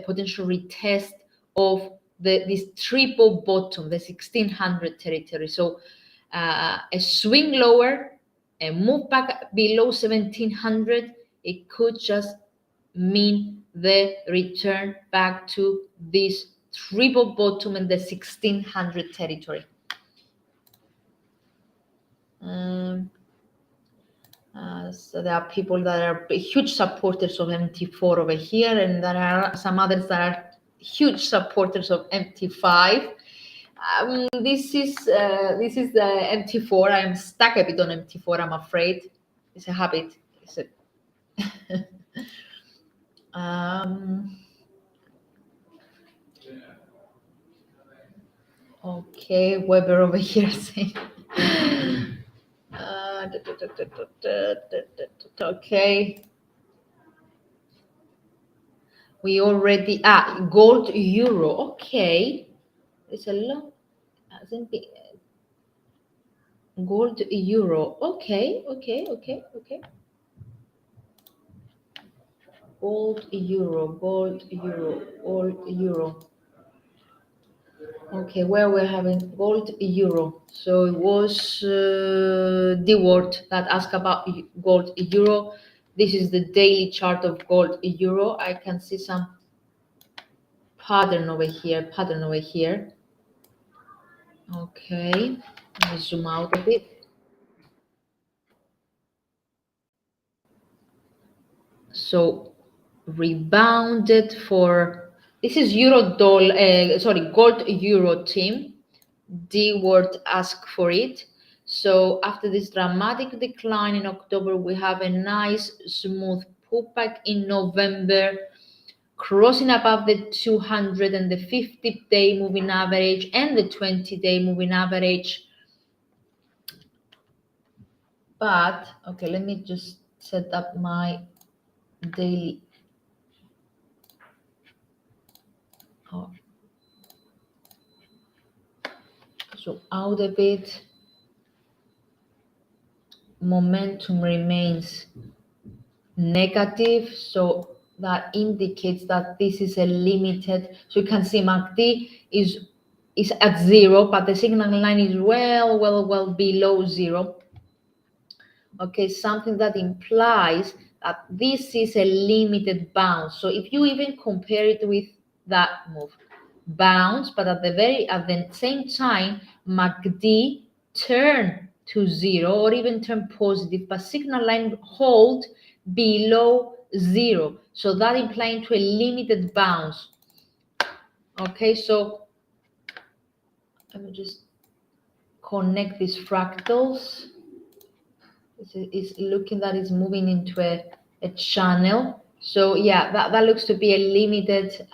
potential retest of this triple bottom, the 1600 territory. So a swing lower, a move back below 1700, it could just mean the return back to this triple bottom in the 1600 territory. So there are people that are huge supporters of MT4 over here, and there are some others that are huge supporters of MT5. This is the MT4. I am stuck a bit on MT4. I'm afraid it's a habit. It's a okay, Weber over here saying. Okay. We already gold euro. Okay, it's a long. Gold euro. Okay. Gold euro. Okay, where we're having gold euro. So it was Dewart that asked about gold euro. This is the daily chart of gold euro. I can see some pattern over here. Okay, let me zoom out a bit. So rebounded for, this is gold euro team. Dewart asked for it. So after this dramatic decline in October, we have a nice smooth pullback in November, crossing above the 200 and the 50-day moving average and the 20-day moving average. But okay, let me just set up my daily. So out a bit, momentum remains negative, so that indicates that this is a limited. So you can see MACD is is at 0, but the signal line is well below 0. Okay, something that implies that this is a limited bounce. So if you even compare it with that move, bounce, but at the same time, MACD turn to 0 or even turn positive, but signal line hold below 0. So that implying to a limited bounce. Okay, so let me just connect these fractals. It's looking that it's moving into a channel. So yeah, that looks to be a limited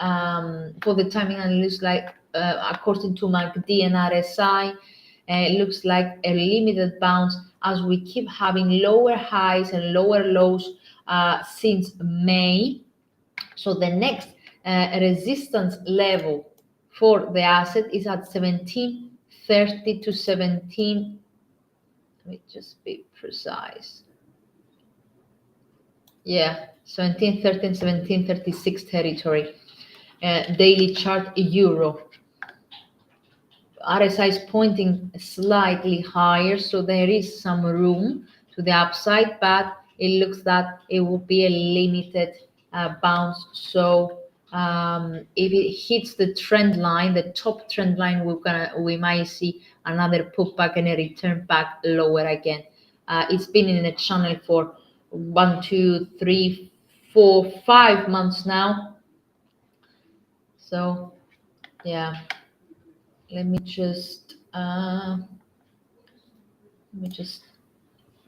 for the timing, and it looks like according to MACD and RSI, it looks like a limited bounce as we keep having lower highs and lower lows since May. So the next resistance level for the asset is at 1730 to 17. Let me just be precise. Yeah, 1713, 1736 territory. Daily chart euro. RSI is pointing slightly higher, so there is some room to the upside, but it looks that it will be a limited bounce. So if it hits the trend line, the top trend line, we might see another pullback and a return back lower again. It's been in a channel for 1, 2, 3, 4, 5 months now. So yeah, let me just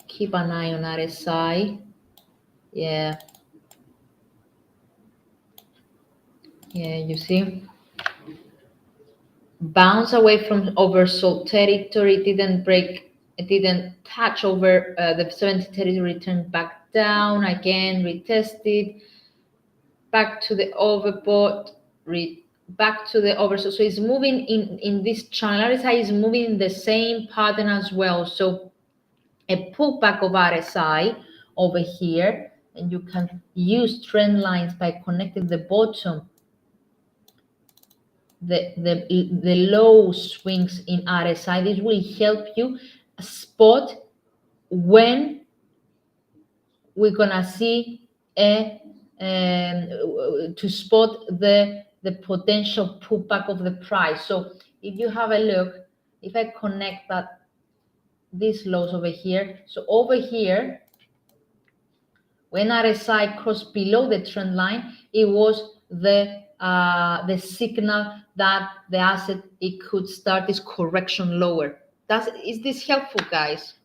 keep an eye on RSI. Yeah, you see, bounce away from oversold territory. It didn't touch over the 70 territory, returned back down again, retested, back to the overbought, back to the oversold. So it's moving in this channel. RSI is moving in the same pattern as well. So a pullback of RSI over here, and you can use trend lines by connecting the bottom, the low swings in RSI. This will help you spot when we're gonna see to spot the potential pullback of the price. So if you have a look, if I connect these lows over here, so over here, when RSI crossed below the trend line, it was the signal that the asset, it could start this correction lower. Is this helpful, guys?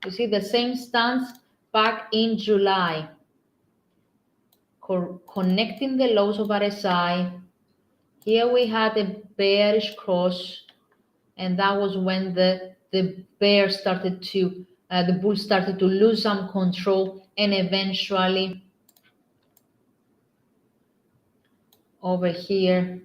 You see the same stance back in July, connecting the lows of RSI. Here we had a bearish cross, and that was when the bear started to the bull started to lose some control, and eventually over here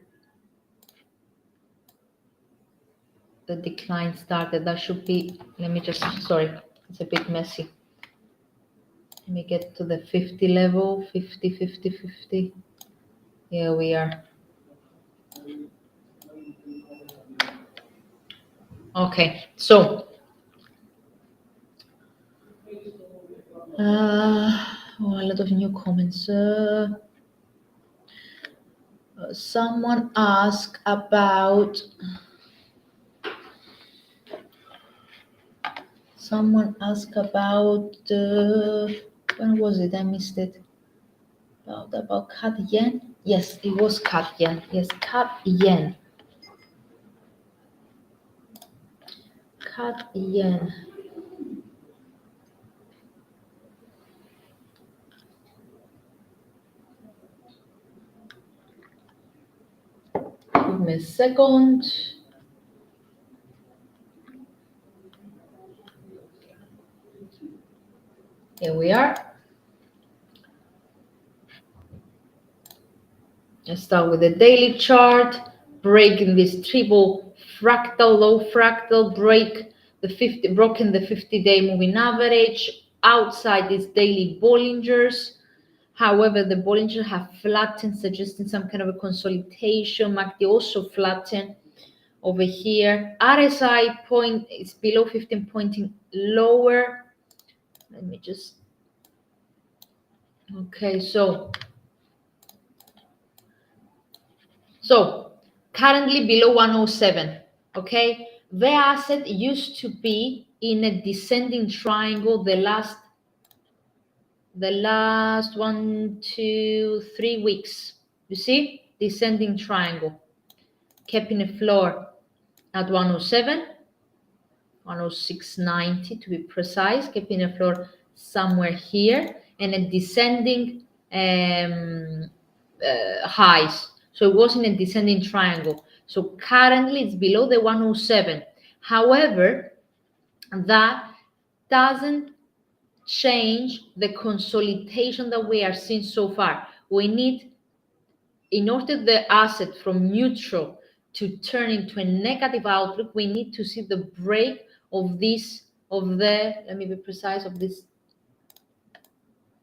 the decline started. That should be, let me just, sorry, it's a bit messy. Let me get to the 50 level, 50, 50, 50. Here we are. Okay, so a lot of new comments. Someone asked about when was it? I missed it. About CAD yen. Yes, it was CAD yen. Yes, CAD yen. CAD yen. Give me a second. Here we are. Let's start with the daily chart, breaking this triple fractal, low fractal, broken the 50-day moving average outside these daily Bollingers. However, the Bollinger have flattened, suggesting some kind of a consolidation. MACD also flattened. over here. RSI point is below 15, pointing lower. Let me just, okay, so currently below 107, okay? The asset used to be in a descending triangle the last 1, 2, 3 weeks. You see, descending triangle, keeping a floor at 107, 106.90 to be precise, keeping a floor somewhere here, and a descending highs. So it was in a descending triangle. So currently it's below the 107. However, that doesn't change the consolidation that we are seeing so far. We need, in order the asset from neutral to turn into a negative outlook, we need to see the break of this, of the, let me be precise, of this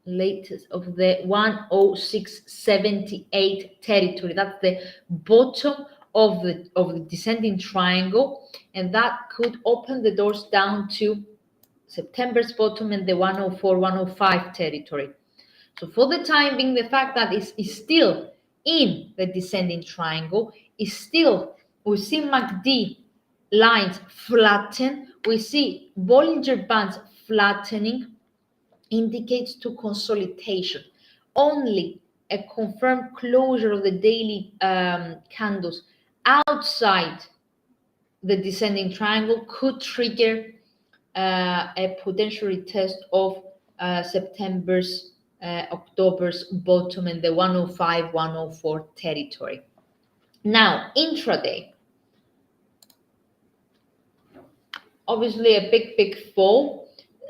latest, of the 106.78 territory. That's the bottom of the descending triangle, and that could open the doors down to September's bottom and the 104, 105 territory. So for the time being, the fact that it's still in the descending triangle is still, we see MACD lines flatten, we see Bollinger Bands flattening, indicates to consolidation. Only a confirmed closure of the daily candles outside the descending triangle could trigger a potential retest of September's, October's bottom in the 105, 104 territory. Now, intraday, obviously a big fall,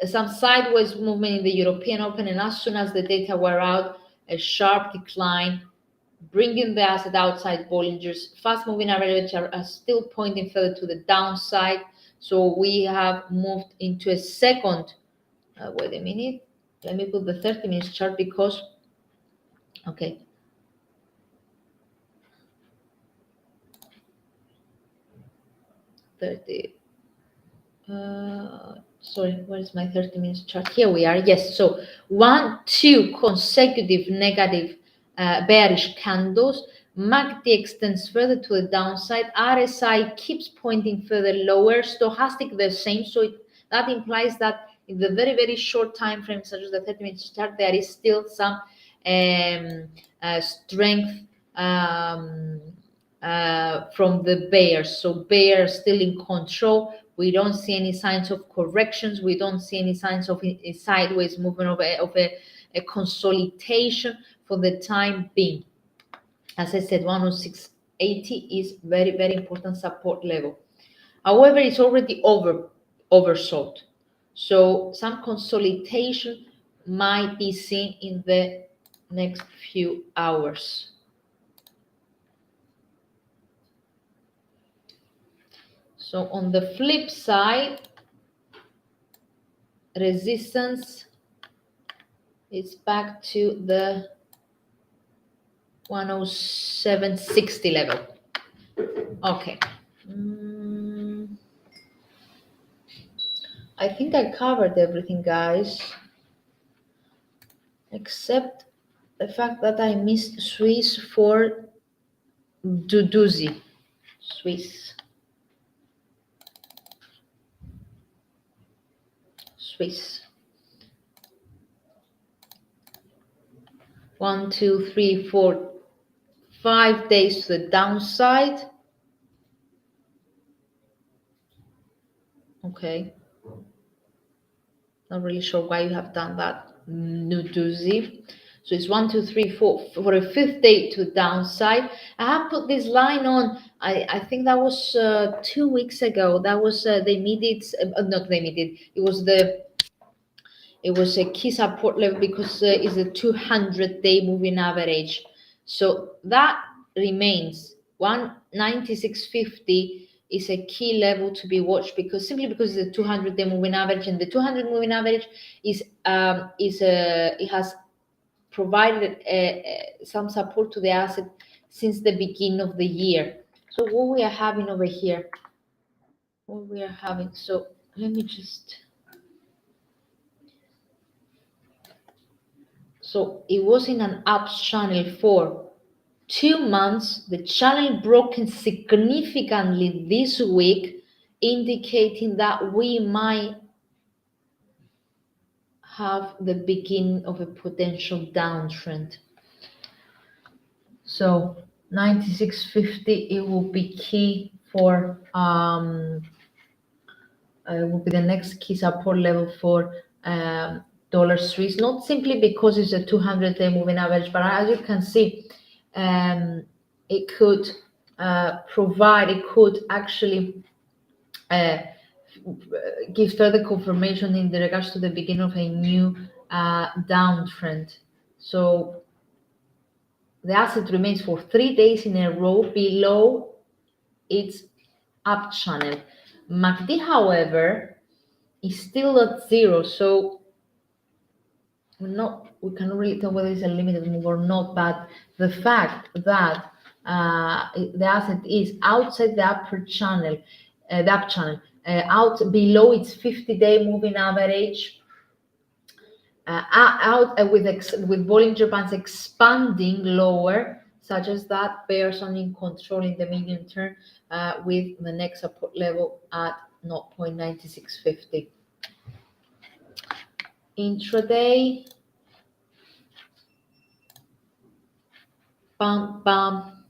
some sideways movement in the European Open, and as soon as the data were out, a sharp decline, bringing the asset outside Bollinger's. Fast moving averages are still pointing further to the downside. So we have moved into a second, wait a minute, let me put the 30 minutes chart because, okay. Sorry, where is my 30 minutes chart? Here we are. Yes, so 1, 2 consecutive negative bearish candles. MACD extends further to the downside. RSI keeps pointing further lower. Stochastic the same. So that implies that in the very short time frame, such as the 30 minutes chart, there is still some strength from the bears. So bears still in control. We don't see any signs of corrections. We don't see any signs of a sideways movement of a consolidation for the time being. As I said, 106.80 is very important support level. However, it's already oversold. So some consolidation might be seen in the next few hours. So on the flip side, resistance is back to the 107.60 level. Okay. I think I covered everything, guys, except the fact that I missed Swiss for Duduzi. Swiss. 1, 2, 3, 4, 5 days to the downside. Okay. Not really sure why you have done that, Nuduzi. So it's 1, 2, 3, 4 for a 5th day to downside. I have put this line on. I think that was 2 weeks ago. That was they needed, not they needed. It was a key support level because it's a 200-day moving average. So that remains 196.50 is a key level to be watched because it's a 200-day moving average, and the 200 moving average it has provided some support to the asset since the beginning of the year. So what we are having over here, so let me just, so it was in an ups channel for 2 months. The channel broken significantly this week, indicating that we might have the beginning of a potential downtrend. So 96.50, it will be key for will be the next key support level for dollar Swiss, not simply because it's a 200-day moving average, but as you can see, it could it could actually give further confirmation in regards to the beginning of a new downtrend. So the asset remains for 3 days in a row below its up channel. MACD, however, is still at zero, so we cannot really tell whether it's a limited move or not, but the fact that the asset is outside the upper channel, out below its 50-day moving average, with Bollinger Bands expanding lower, such as that bears on in control in the medium term, with the next support level at 0.9650. Intraday, bam, bam,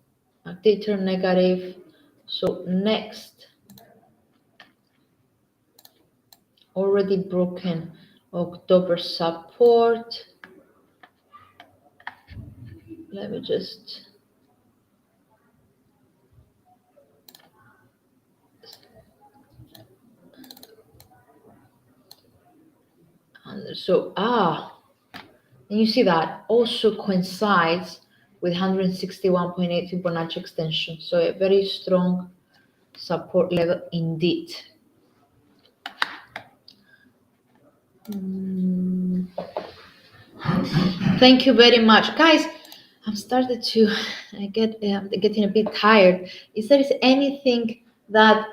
activity turn negative. So next, already broken October support. Let me just and you see that also coincides with 161.8 Fibonacci extension. So a very strong support level indeed. Thank you very much, guys. I'm started to getting a bit tired. Is there anything that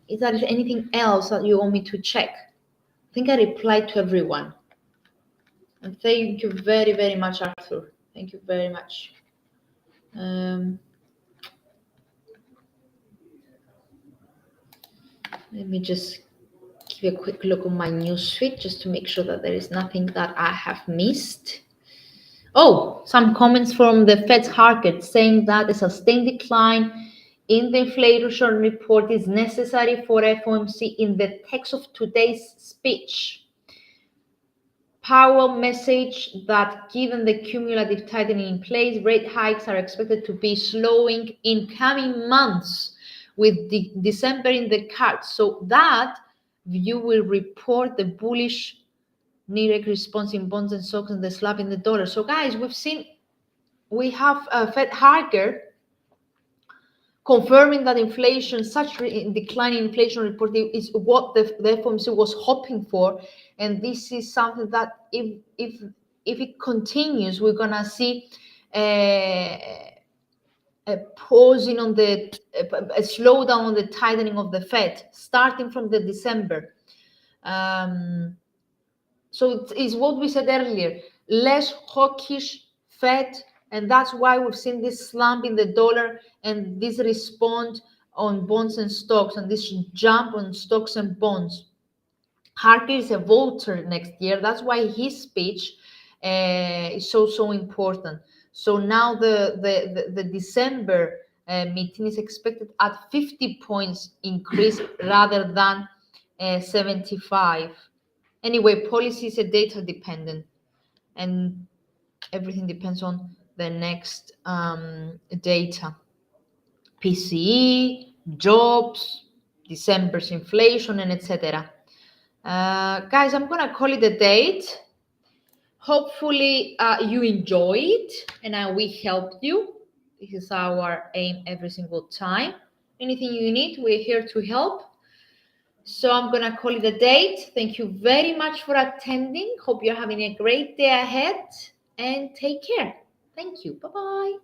is there anything else that you want me to check? I think I replied to everyone. And thank you very, very much, Arthur. Thank you very much. Let me just give a quick look on my newsfeed just to make sure that there is nothing that I have missed. Oh, some comments from the Fed's Harker saying that a sustained decline in the inflation report is necessary for FOMC in the text of today's speech. Powell message that given the cumulative tightening in place, rate hikes are expected to be slowing in coming months with December in the cards. So that view will report the bullish knee-jerk response in bonds and stocks and the slab in the dollar. So guys, we have Fed Harker confirming that inflation, such decline in inflation report is what the FOMC was hoping for, and this is something that if it continues, we're gonna see a pausing on a slowdown on the tightening of the Fed starting from the December. So it's what we said earlier, less hawkish Fed, and that's why we've seen this slump in the dollar and this response on bonds and stocks and this jump on stocks and bonds. Harker is a voter next year. That's why his speech is so important. So now the December meeting is expected at 50 points increase rather than 75. Anyway, policies are data dependent, and everything depends on the next data. PCE, jobs, December's inflation, and etc. Guys, I'm gonna call it a date. Hopefully you enjoyed and we helped you. This is our aim every single time. Anything you need, we're here to help. So I'm going to call it a date. Thank you very much for attending. Hope you're having a great day ahead and take care. Thank you. Bye-bye.